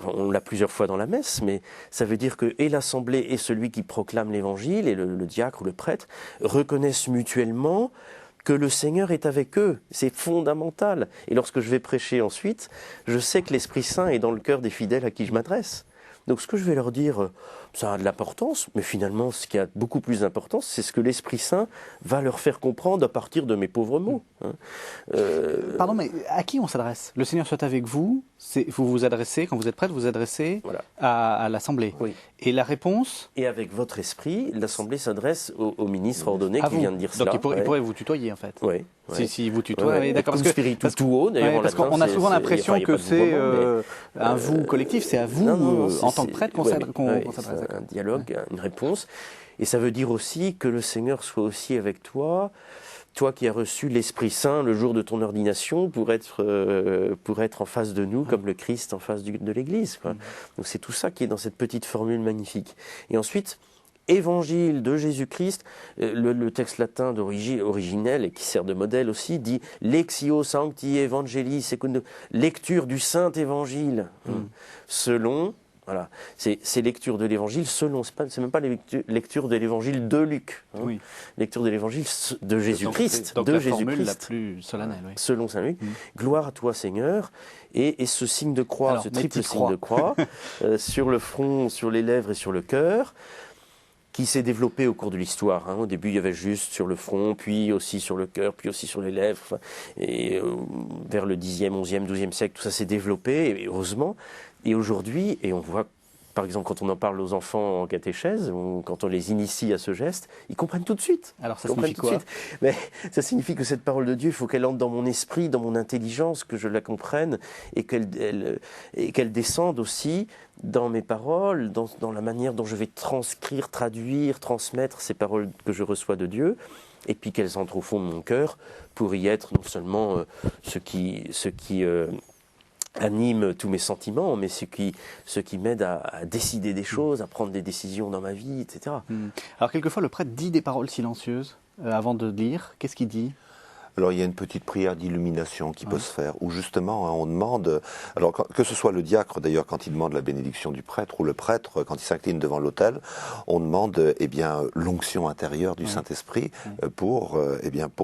on l'a plusieurs fois dans la messe, mais ça veut dire que et l'assemblée et celui qui proclame l'évangile, et le diacre ou le prêtre, reconnaissent mutuellement que le Seigneur est avec eux. C'est fondamental. Et lorsque je vais prêcher ensuite, je sais que l'Esprit Saint est dans le cœur des fidèles à qui je m'adresse. Donc ce que je vais leur dire, ça a de l'importance, mais finalement ce qui a beaucoup plus d'importance, c'est ce que l'Esprit Saint va leur faire comprendre à partir de mes pauvres mots. Pardon, mais à qui on s'adresse? Le Seigneur soit avec vous, vous vous adressez, quand vous êtes prêtre, vous vous adressez voilà. à l'Assemblée. Oui. Et la réponse? Et avec votre esprit, l'Assemblée s'adresse au ministre ordonné qui vient de dire donc cela. Donc il pourrait vous tutoyer en fait. Oui. Si vous tutoyez, d'accord. Parce tout haut, d'ailleurs. Parce qu'on a souvent l'impression que c'est un vous collectif, c'est à vous en tant que prêtre qu'on s'adresse. Un dialogue, une réponse. Et ça veut dire aussi que le Seigneur soit aussi avec toi, toi qui as reçu l'Esprit Saint le jour de ton ordination pour être en face de nous comme le Christ en face de l'Église. Donc c'est tout ça qui est dans cette petite formule magnifique. Et ensuite, Évangile de Jésus-Christ, le texte latin originel et qui sert de modèle aussi dit « Lexio Sancti Evangelii secundum » lecture du Saint Évangile, selon... Voilà, c'est lecture de l'Évangile selon, c'est même pas lecture de l'Évangile de Luc, oui. Lecture de l'Évangile de Jésus-Christ, donc la formule la plus solennelle, oui. Selon saint Luc. Gloire à toi Seigneur, et ce signe de croix, alors, ce triple signe de croix, sur le front, sur les lèvres et sur le cœur, qui s'est développé au cours de l'histoire. Au début, il y avait juste sur le front, puis aussi sur le cœur, puis aussi sur les lèvres. Et vers le 10e, 11e, 12e siècle, tout ça s'est développé, et heureusement. Et aujourd'hui, et on voit, par exemple, quand on en parle aux enfants en catéchèse, ou quand on les initie à ce geste, ils comprennent tout de suite. Alors ça signifie quoi? Mais ça signifie que cette parole de Dieu, il faut qu'elle entre dans mon esprit, dans mon intelligence, que je la comprenne, et qu'elle descende aussi dans mes paroles, dans la manière dont je vais transcrire, traduire, transmettre ces paroles que je reçois de Dieu, et puis qu'elles entrent au fond de mon cœur pour y être non seulement ce qui anime tous mes sentiments, mais ce qui m'aide à décider des choses, à prendre des décisions dans ma vie, etc. Alors quelquefois le prêtre dit des paroles silencieuses avant de lire. Qu'est-ce qu'il dit? Alors il y a une petite prière d'illumination qui peut se faire, où justement on demande, alors que ce soit le diacre d'ailleurs quand il demande la bénédiction du prêtre, ou le prêtre quand il s'incline devant l'autel, on demande l'onction intérieure du Saint-Esprit pour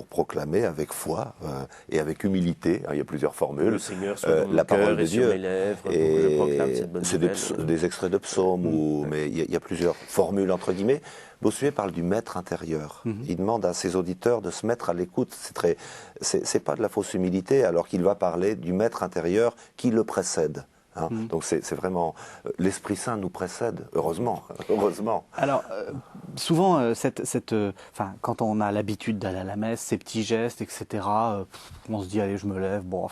proclamer avec foi et avec humilité. Il y a plusieurs formules. Le Seigneur soit dans la parole de Dieu. Sur mes lèvres, et je proclame cette bonne nouvelle. Des extraits de psaumes, mais il y a plusieurs formules entre guillemets. Bossuet parle du maître intérieur. Il demande à ses auditeurs de se mettre à l'écoute. C'est pas de la fausse humilité, alors qu'il va parler du maître intérieur qui le précède. Donc c'est vraiment l'Esprit Saint nous précède, heureusement. Alors souvent quand on a l'habitude d'aller à la messe, ces petits gestes, etc. On se dit allez je me lève, bon.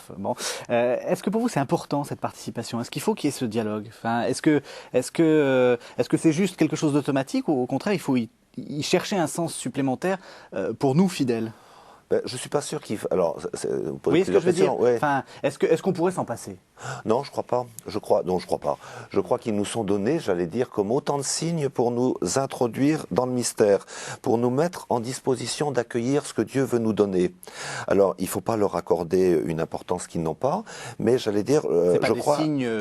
Est-ce que pour vous c'est important cette participation? Est-ce qu'il faut qu'il y ait ce dialogue? Est-ce que c'est juste quelque chose d'automatique ou au contraire il faut y chercher un sens supplémentaire pour nous fidèles? Je suis pas sûr qu'il. Alors, vous voyez ce que je veux dire? Est-ce qu'on pourrait s'en passer? Non, je crois pas. Je crois pas. Je crois qu'ils nous sont donnés, j'allais dire, comme autant de signes pour nous introduire dans le mystère, pour nous mettre en disposition d'accueillir ce que Dieu veut nous donner. Alors, il faut pas leur accorder une importance qu'ils n'ont pas, mais j'allais dire, je crois.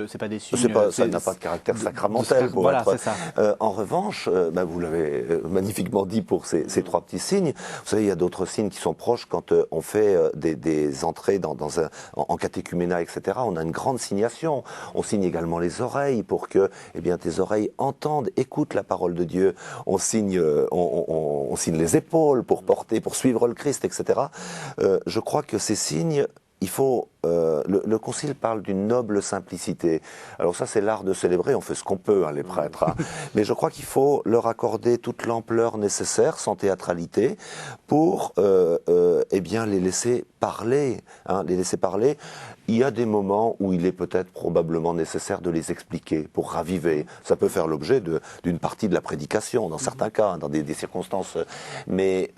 C'est pas des signes. Ça n'a pas de caractère sacramentel. C'est ça. En revanche, vous l'avez magnifiquement dit pour ces trois petits signes. Vous savez, il y a d'autres signes qui sont proches quand on fait des entrées en catéchuménat, etc. On a une grande signation. On signe également les oreilles pour que tes oreilles entendent, écoutent la parole de Dieu. On signe les épaules pour suivre le Christ, etc. Je crois que ces signes, il faut le Concile parle d'une noble simplicité. Alors ça, c'est l'art de célébrer, on fait ce qu'on peut, hein, les prêtres. Hein. Mais je crois qu'il faut leur accorder toute l'ampleur nécessaire, sans théâtralité, pour eh bien, les laisser parler. Hein, les laisser parler. Il y a des moments où il est peut-être probablement nécessaire de les expliquer pour raviver. Ça peut faire l'objet d'une partie de la prédication, dans certains cas, dans des circonstances. Mais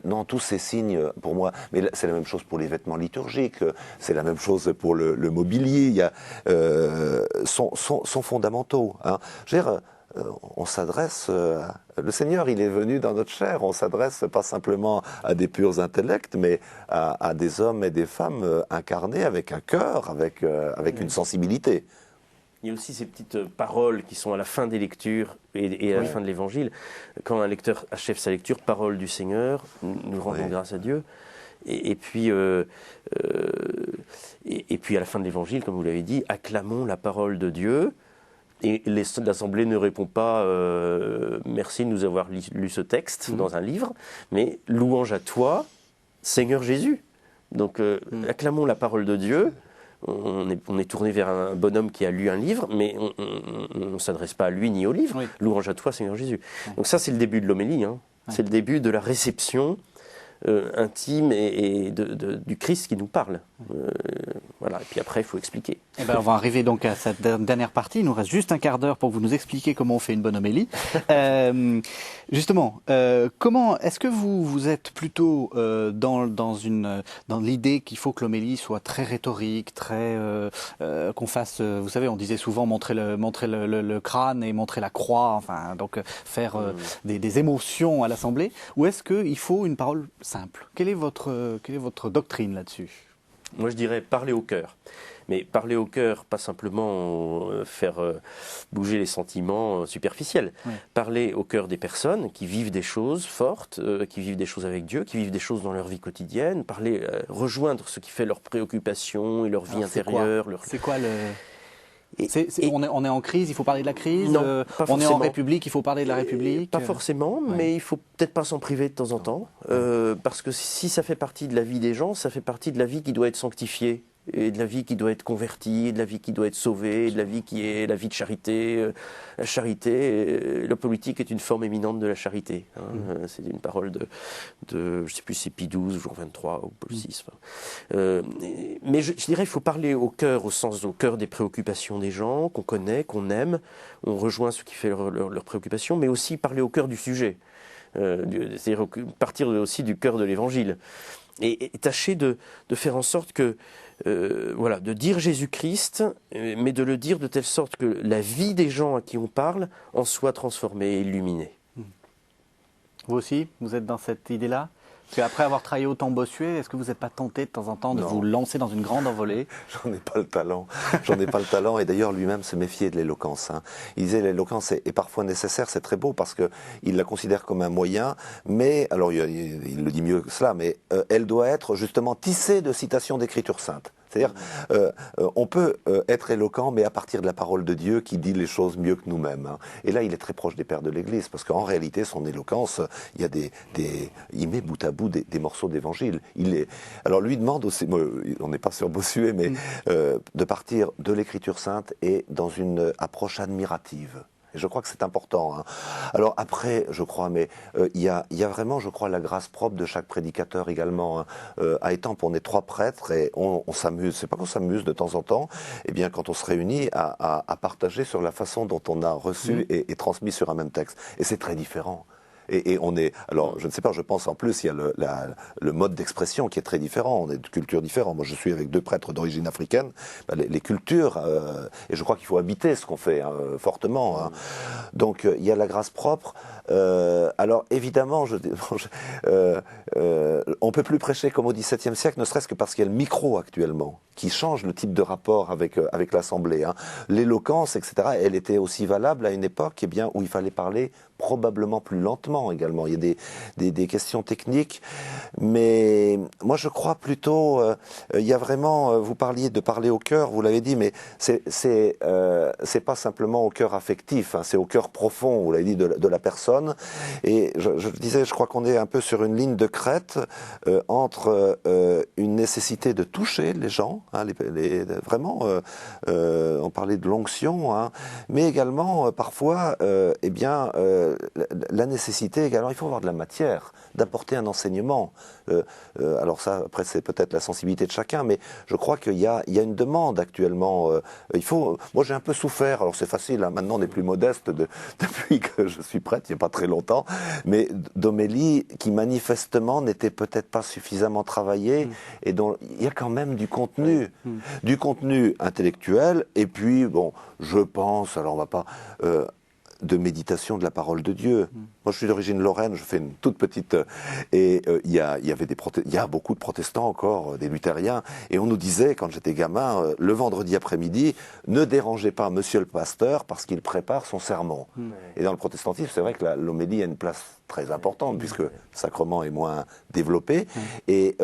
non, tous ces signes, pour moi, mais c'est la même chose pour les vêtements liturgiques, c'est la même chose pour le mobilier, il y a, sont fondamentaux. Hein. Je veux dire, on s'adresse, le Seigneur, il est venu dans notre chair, on s'adresse pas simplement à des purs intellects, mais à des hommes et des femmes incarnés avec un cœur, avec une sensibilité. Il y a aussi ces petites paroles qui sont à la fin des lectures et à la fin de l'Évangile. Quand un lecteur achève sa lecture, parole du Seigneur, nous rendons grâce à Dieu. Et puis à la fin de l'Évangile, comme vous l'avez dit, acclamons la parole de Dieu. Et l'Assemblée ne répond pas merci de nous avoir lu ce texte dans un livre, mais louange à toi, Seigneur Jésus. Donc acclamons la parole de Dieu. On est tourné vers un bonhomme qui a lu un livre, mais on ne s'adresse pas à lui ni au livre. Oui. Louange à toi, Seigneur Jésus. Donc ça, c'est le début de l'homélie. Hein. Oui. C'est le début de la réception intime et du Christ qui nous parle. Voilà. Et puis après, il faut expliquer. Eh ben, on va arriver donc à cette dernière partie. Il nous reste juste un quart d'heure pour que vous nous expliquiez comment on fait une bonne homélie. Justement, comment est-ce que vous êtes plutôt dans l'idée qu'il faut que l'homélie soit très rhétorique, très qu'on fasse, vous savez, on disait souvent montrer le crâne et montrer la croix, enfin donc faire des émotions à l'Assemblée, ou est-ce qu'il faut une parole simple? Quelle est votre doctrine là-dessus? Moi, je dirais parler au cœur. Mais parler au cœur, pas simplement faire bouger les sentiments superficiels. Oui. Parler au cœur des personnes qui vivent des choses fortes, qui vivent des choses avec Dieu, qui vivent des choses dans leur vie quotidienne. Parler, rejoindre ce qui fait leurs préoccupations et leur vie intérieure. C'est quoi le... On est en crise, il faut parler de la crise. Non, on est en République, il faut parler de la République. Pas forcément, mais il faut peut-être pas s'en priver de temps en temps, parce que si ça fait partie de la vie des gens, ça fait partie de la vie qui doit être sanctifiée, et de la vie qui doit être convertie, et de la vie qui doit être sauvée, et de la vie qui est la vie de charité. La charité, la politique est une forme éminente de la charité. Hein. C'est une parole de je sais plus si c'est Pie XII, Jean 23 ou Paul VI. Mais je dirais qu'il faut parler au cœur, au cœur des préoccupations des gens, qu'on connaît, qu'on aime, on rejoint ce qui fait leurs préoccupations, mais aussi parler au cœur du sujet. C'est-à-dire partir aussi du cœur de l'Évangile. Et tâcher de faire en sorte que, de dire Jésus-Christ, mais de le dire de telle sorte que la vie des gens à qui on parle en soit transformée et illuminée. Vous aussi, vous êtes dans cette idée-là? Parce qu'après avoir travaillé autant Bossuet, est-ce que vous n'êtes pas tenté de temps en temps de vous lancer dans une grande envolée? J'en ai pas le talent. J'en ai pas le talent. Et d'ailleurs, lui-même se méfiait de l'éloquence. Hein. Il disait l'éloquence est parfois nécessaire, c'est très beau parce qu'il la considère comme un moyen, mais, alors il le dit mieux que cela, mais elle doit être justement tissée de citations d'Écriture sainte. C'est-à-dire, on peut être éloquent, mais à partir de la parole de Dieu qui dit les choses mieux que nous-mêmes. Hein. Et là, il est très proche des pères de l'Église, parce qu'en réalité, son éloquence, il y a il met bout à bout des morceaux d'évangile. Alors lui demande aussi, on n'est pas sur Bossuet, mais de partir de l'Écriture sainte et dans une approche admirative. Et je crois que c'est important. Hein. Alors après, je crois, mais il y a vraiment, je crois, la grâce propre de chaque prédicateur également. Hein. À Étampes, on est 3 prêtres et on s'amuse. C'est pas qu'on s'amuse de temps en temps. Eh bien, quand on se réunit à partager sur la façon dont on a reçu et transmis sur un même texte. Et c'est très différent. Et on est, alors je ne sais pas, je pense en plus il y a le mode d'expression qui est très différent, on est de cultures différentes. Moi je suis avec 2 prêtres d'origine africaine, les cultures, et je crois qu'il faut habiter ce qu'on fait fortement. Hein. Donc il y a la grâce propre. Alors évidemment, on peut plus prêcher comme au XVIIe siècle, ne serait-ce que parce qu'il y a le micro actuellement qui change le type de rapport avec l'Assemblée. Hein. L'éloquence, etc. Elle était aussi valable à une époque, où il fallait parler probablement plus lentement également. Il y a des questions techniques, mais moi je crois plutôt, il y a vraiment, vous parliez de parler au cœur, vous l'avez dit, mais c'est pas simplement au cœur affectif, hein, c'est au cœur profond, vous l'avez dit, de la personne. Et je disais, je crois qu'on est un peu sur une ligne de crête entre une nécessité de toucher les gens, hein, vraiment, on parlait de l'onction, hein, mais également parfois, la nécessité également, il faut avoir de la matière, d'apporter un enseignement. Alors ça, après, c'est peut-être la sensibilité de chacun, mais je crois qu'il y a une demande actuellement. Moi, j'ai un peu souffert. Alors c'est facile. Hein, maintenant, on est plus modeste depuis que je suis prêtre, il n'y a pas très longtemps. Mais d'homélie qui manifestement n'était peut-être pas suffisamment travaillée et dont il y a quand même du contenu intellectuel. Et puis, bon, je pense. Alors, on va pas. De méditation de la parole de Dieu. Moi, je suis d'origine lorraine, je fais une toute petite... il y a beaucoup de protestants encore, des luthériens, et on nous disait, quand j'étais gamin, le vendredi après-midi, ne dérangez pas monsieur le pasteur parce qu'il prépare son sermon. Et dans le protestantisme, c'est vrai que l'homélie a une place très importante, puisque le sacrement est moins développé, et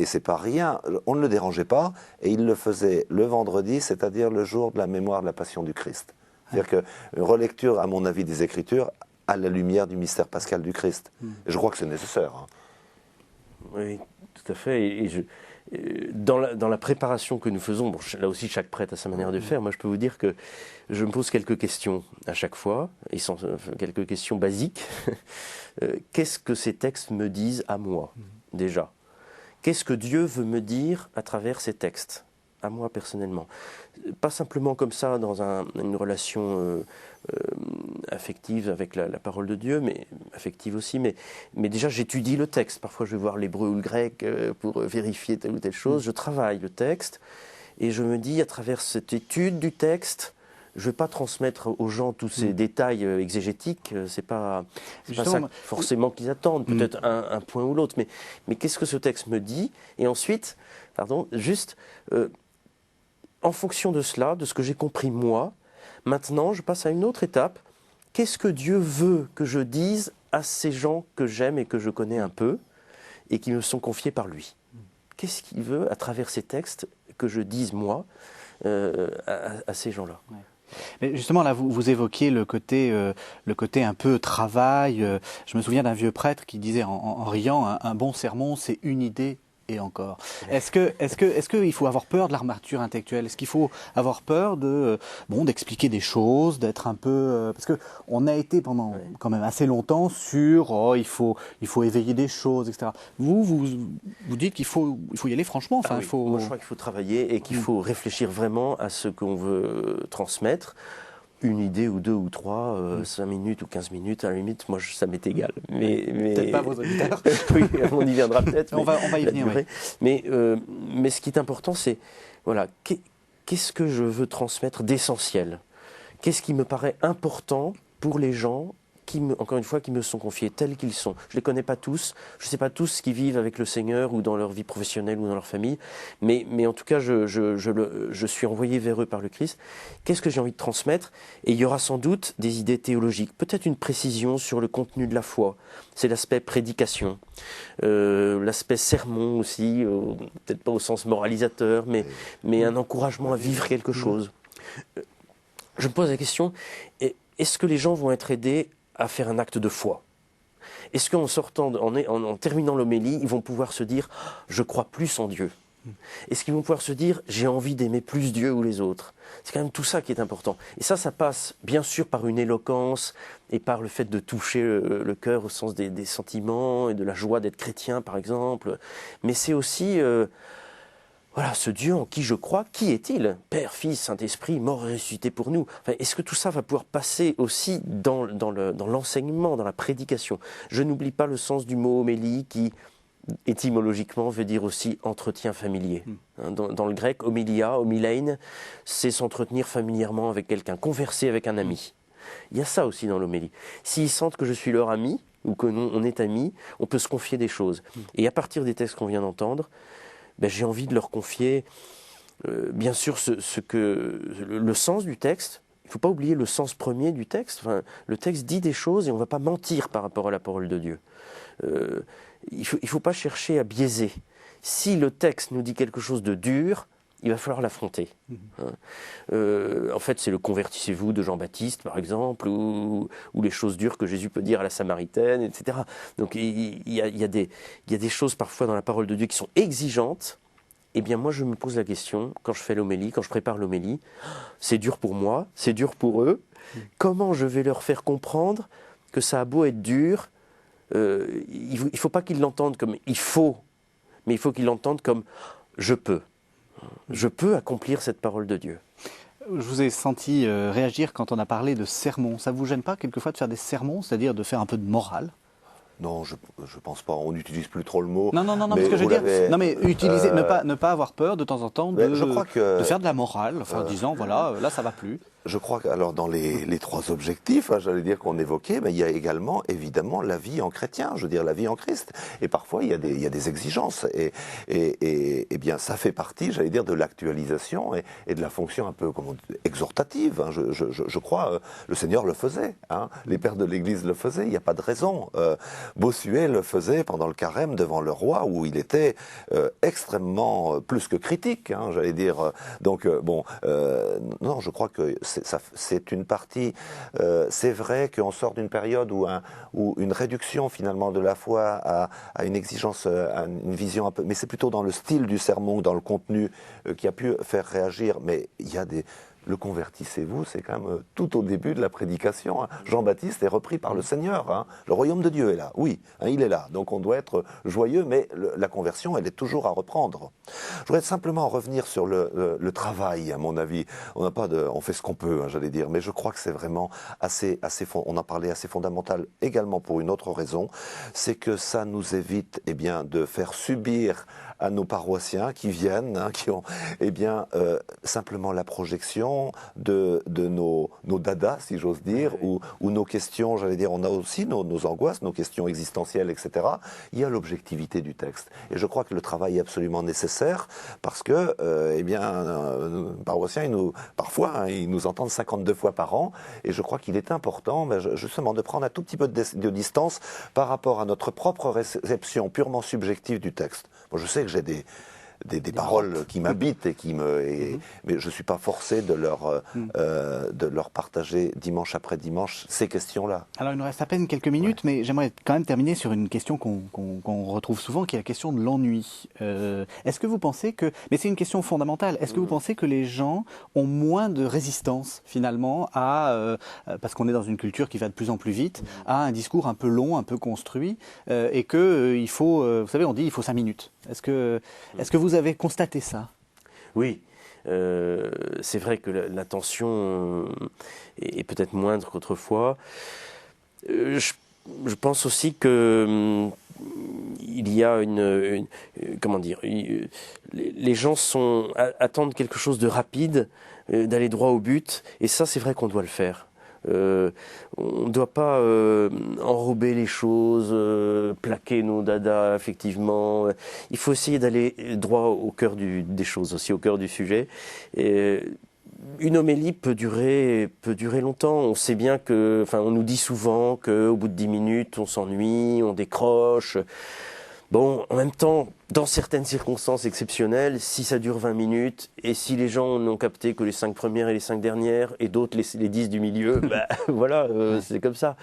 c'est pas rien. On ne le dérangeait pas, et il le faisait le vendredi, c'est-à-dire le jour de la mémoire de la Passion du Christ. C'est-à-dire qu'une relecture, à mon avis, des Écritures à la lumière du mystère pascal du Christ. Et je crois que c'est nécessaire. Hein. Oui, tout à fait. Dans la préparation que nous faisons, bon, là aussi chaque prêtre a sa manière de faire, moi je peux vous dire que je me pose quelques questions à chaque fois, et quelques questions basiques. Qu'est-ce que ces textes me disent à moi, déjà? Qu'est-ce que Dieu veut me dire à travers ces textes, à moi personnellement? Pas simplement comme ça dans une relation affective avec la parole de Dieu, mais affective aussi, mais déjà j'étudie le texte. Parfois je vais voir l'hébreu ou le grec pour vérifier telle ou telle chose. Je travaille le texte et je me dis, à travers cette étude du texte, je ne vais pas transmettre aux gens tous ces détails exégétiques, c'est pas ça forcément qu'ils attendent, peut-être un point ou l'autre, mais qu'est-ce que ce texte me dit? Et ensuite, en fonction de cela, de ce que j'ai compris moi, maintenant je passe à une autre étape. Qu'est-ce que Dieu veut que je dise à ces gens que j'aime et que je connais un peu et qui me sont confiés par lui? Qu'est-ce qu'il veut à travers ces textes que je dise moi à ces gens-là? Ouais. Mais justement, là, vous évoquiez le côté un peu travail. Je me souviens d'un vieux prêtre qui disait en riant, un bon sermon, c'est une idée et encore. Est-ce qu'il faut avoir peur de l'armature intellectuelle? Est-ce qu'il faut avoir peur d'expliquer des choses, d'être un peu... parce qu'on a été pendant quand même assez longtemps sur il faut éveiller des choses, etc. Vous dites qu'il faut y aller franchement. Enfin, Moi, je crois qu'il faut travailler et qu'il faut réfléchir vraiment à ce qu'on veut transmettre. Une idée ou deux ou trois, 5 minutes ou 15 minutes, à la limite, moi ça m'est égal. Mais peut-être pas vos auditeurs. Oui, on y viendra peut-être. On va y venir. Oui. Mais ce qui est important, c'est voilà, qu'est-ce que je veux transmettre d'essentiel? Qu'est-ce qui me paraît important pour les gens encore une fois, qui me sont confiés tels qu'ils sont. Je ne les connais pas tous, je ne sais pas tous ce qu'ils vivent avec le Seigneur ou dans leur vie professionnelle ou dans leur famille, mais en tout cas, je suis envoyé vers eux par le Christ. Qu'est-ce que j'ai envie de transmettre? Et il y aura sans doute des idées théologiques, peut-être une précision sur le contenu de la foi. C'est l'aspect prédication, l'aspect sermon aussi, peut-être pas au sens moralisateur, mais un encouragement à vivre quelque chose. Je me pose la question, est-ce que les gens vont être aidés à faire un acte de foi? Est-ce qu'en sortant, en terminant l'homélie, ils vont pouvoir se dire « je crois plus en Dieu » ? Est-ce qu'ils vont pouvoir se dire « j'ai envie d'aimer plus Dieu ou les autres » ? C'est quand même tout ça qui est important. Et ça passe bien sûr par une éloquence et par le fait de toucher le cœur au sens des sentiments et de la joie d'être chrétien, par exemple. Mais c'est aussi... voilà, ce Dieu en qui je crois, qui est-il? Père, Fils, Saint-Esprit, mort et ressuscité pour nous. Enfin, est-ce que tout ça va pouvoir passer aussi dans l'enseignement, dans la prédication? Je n'oublie pas le sens du mot homélie qui, étymologiquement, veut dire aussi entretien familier. Dans le grec, homilia, homilein, c'est s'entretenir familièrement avec quelqu'un, converser avec un ami. Il y a ça aussi dans l'homélie. S'ils sentent que je suis leur ami, ou que on est amis, on peut se confier des choses. Et à partir des textes qu'on vient d'entendre, j'ai envie de leur confier, bien sûr, le sens du texte il ne faut pas oublier le sens premier du texte. Enfin, le texte dit des choses et on ne va pas mentir par rapport à la parole de Dieu. Il ne faut pas chercher à biaiser. Si le texte nous dit quelque chose de dur, il va falloir l'affronter. En fait, c'est le convertissez-vous de Jean-Baptiste, par exemple, ou les choses dures que Jésus peut dire à la Samaritaine, etc. Donc il y a des choses parfois dans la parole de Dieu qui sont exigeantes. Eh bien, moi, je me pose la question, quand je fais l'homélie, quand je prépare l'homélie, c'est dur pour moi, c'est dur pour eux. Comment je vais leur faire comprendre que ça a beau être dur, il ne faut pas qu'ils l'entendent comme « il faut », mais il faut qu'ils l'entendent comme « je peux ». Je peux accomplir cette parole de Dieu. Je vous ai senti réagir quand on a parlé de sermons. Ça ne vous gêne pas quelquefois de faire des sermons, c'est-à-dire de faire un peu de morale? Non, je pense pas. On n'utilise plus trop le mot. Non, parce que je veux dire, non mais utiliser, ne pas avoir peur de temps en temps de faire de la morale, enfin en disant voilà, là ça va plus. Je crois que alors dans les trois objectifs, j'allais dire qu'on évoquait, il y a également évidemment la vie en chrétien, je veux dire la vie en Christ. Et parfois il y a des exigences et bien ça fait partie, j'allais dire, de l'actualisation et de la fonction un peu exhortative. Je crois le Seigneur le faisait, les pères de l'Église le faisaient. Il n'y a pas de raison. Bossuet le faisait pendant le carême devant le roi où il était extrêmement plus que critique, j'allais dire. Donc non, je crois que c'est une partie. C'est vrai qu'on sort d'une période où une réduction finalement de la foi à une exigence, à une vision un peu. Mais c'est plutôt dans le style du sermon, dans le contenu qui a pu faire réagir. Mais il y a le convertissez-vous, c'est quand même tout au début de la prédication. Jean-Baptiste est repris par le Seigneur. Le royaume de Dieu est là, oui, il est là. Donc on doit être joyeux, mais la conversion, elle est toujours à reprendre. Je voudrais simplement revenir sur le travail, à mon avis. On fait ce qu'on peut, j'allais dire, mais je crois que c'est vraiment on en parlait, assez fondamental également pour une autre raison, c'est que ça nous évite de faire subir à nos paroissiens qui viennent, qui ont simplement la projection de nos dadas, si j'ose dire, ou nos questions, j'allais dire, on a aussi nos angoisses, nos questions existentielles, etc. Il y a l'objectivité du texte. Et je crois que le travail est absolument nécessaire parce que, paroissiens, parfois, ils nous entendent 52 fois par an, et je crois qu'il est important, justement, de prendre un tout petit peu de distance par rapport à notre propre réception purement subjective du texte. Moi, je sais que j'ai des paroles qui m'habitent mais je ne suis pas forcé de leur partager dimanche après dimanche ces questions-là. Alors il nous reste à peine quelques minutes, mais j'aimerais quand même terminer sur une question qu'on retrouve souvent, qui est la question de l'ennui. Est-ce que vous pensez que, mais c'est une question fondamentale, est-ce que vous pensez que les gens ont moins de résistance finalement parce qu'on est dans une culture qui va de plus en plus vite, à un discours un peu long, un peu construit, et que il faut, vous savez, on dit il faut 5 minutes. Est-ce que vous avez constaté ça? Oui, c'est vrai que l'attention est peut-être moindre qu'autrefois. Je pense aussi que il y a comment dire, les gens attendent quelque chose de rapide, d'aller droit au but, et ça c'est vrai qu'on doit le faire. On ne doit pas enrober les choses, plaquer nos dadas, effectivement. Il faut essayer d'aller droit au cœur des choses, aussi au cœur du sujet. Et une homélie peut durer longtemps. On sait bien on nous dit souvent qu'au bout de 10 minutes, on s'ennuie, on décroche. Bon, en même temps, dans certaines circonstances exceptionnelles, si ça dure 20 minutes, et si les gens n'ont capté que les 5 premières et les 5 dernières, et d'autres les 10 du milieu, voilà, c'est comme ça.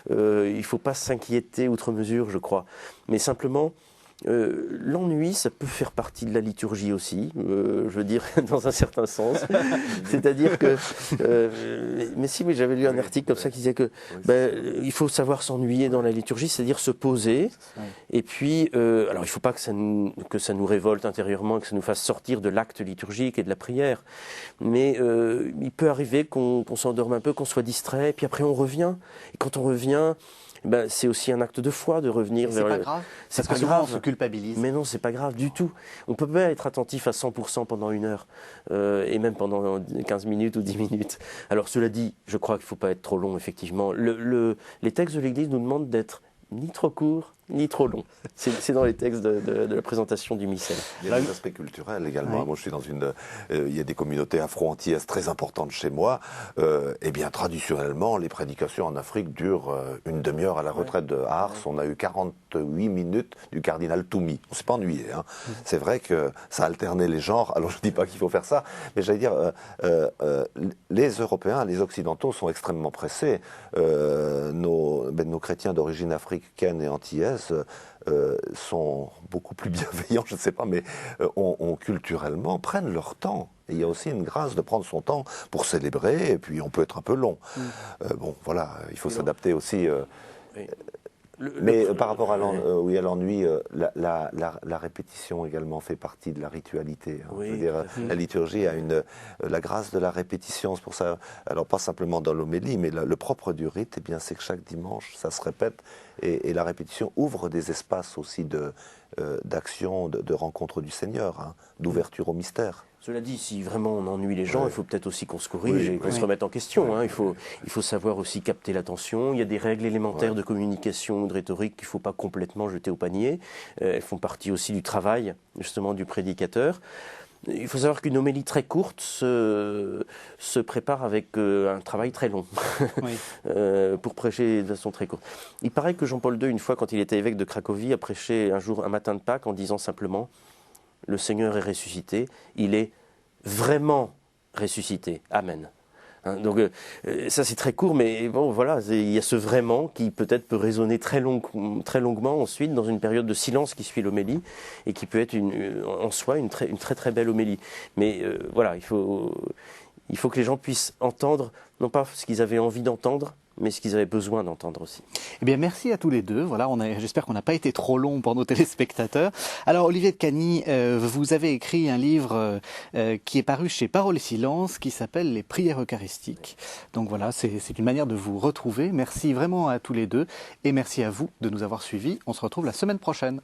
Il ne faut pas s'inquiéter outre mesure, je crois. Mais simplement, l'ennui, ça peut faire partie de la liturgie aussi, je veux dire, dans un certain sens. C'est-à-dire que... mais j'avais lu un article comme ça qui disait que il faut savoir s'ennuyer dans la liturgie, c'est-à-dire se poser. Et puis, alors il ne faut pas que ça nous révolte intérieurement, que ça nous fasse sortir de l'acte liturgique et de la prière. Mais il peut arriver qu'on s'endorme un peu, qu'on soit distrait, et puis après on revient. Et quand on revient... c'est aussi un acte de foi de revenir vers... C'est pas grave. C'est pas grave. On se culpabilise. Mais non, c'est pas grave du tout. On peut pas être attentif à 100% pendant 1 heure, et même pendant 15 minutes ou 10 minutes. Alors cela dit, je crois qu'il ne faut pas être trop long, effectivement. Les textes de l'Église nous demandent d'être ni trop courts, Il est trop long. C'est dans les textes de la présentation du missel. Il y a des aspects culturels également. Oui. Moi, je suis dans il y a des communautés afro-antillaises très importantes chez moi. Eh bien, traditionnellement, les prédications en Afrique durent une demi-heure. À la retraite de Ars, on a eu 48 minutes du cardinal Toumi. On s'est pas ennuyé. Hein. C'est vrai que ça alternait les genres. Alors, je dis pas qu'il faut faire ça, mais j'allais dire, les Européens, les Occidentaux sont extrêmement pressés. Nos chrétiens d'origine africaine et antillaise sont beaucoup plus bienveillants, je ne sais pas, mais culturellement prennent leur temps. Et il y a aussi une grâce de prendre son temps pour célébrer, et puis on peut être un peu long. Bon, voilà, il faut s'adapter aussi. Mais par rapport à l'ennui, la répétition également fait partie de la ritualité. Hein. Je veux dire, la liturgie a la grâce de la répétition. C'est pour ça, alors pas simplement dans l'homélie, mais le propre du rite, eh bien, c'est que chaque dimanche, ça se répète, et la répétition ouvre des espaces aussi d'action, de rencontre du Seigneur, hein, d'ouverture au mystère. Cela dit, si vraiment on ennuie les gens, il faut peut-être aussi qu'on se corrige et qu'on se remette en question. Hein. Il faut savoir aussi capter l'attention. Il y a des règles élémentaires de communication ou de rhétorique qu'il ne faut pas complètement jeter au panier. Elles font partie aussi du travail, justement, du prédicateur. Il faut savoir qu'une homélie très courte se prépare avec un travail très long pour prêcher de façon très courte. Il paraît que Jean-Paul II, une fois, quand il était évêque de Cracovie, a prêché un matin de Pâques en disant simplement « Le Seigneur est ressuscité, il est vraiment ressuscité. Amen ». Hein, donc ça c'est très court, mais bon voilà, il y a ce vraiment qui peut-être peut résonner très longuement ensuite dans une période de silence qui suit l'homélie et qui peut être en soi une très très belle homélie. Mais voilà, il faut que les gens puissent entendre non pas ce qu'ils avaient envie d'entendre, mais ce qu'ils avaient besoin d'entendre aussi. Eh bien, merci à tous les deux. Voilà, j'espère qu'on n'a pas été trop long pour nos téléspectateurs. Alors, Olivier de Cagny, vous avez écrit un livre qui est paru chez Parole et Silence, qui s'appelle Les prières eucharistiques. Donc voilà, c'est une manière de vous retrouver. Merci vraiment à tous les deux et merci à vous de nous avoir suivis. On se retrouve la semaine prochaine.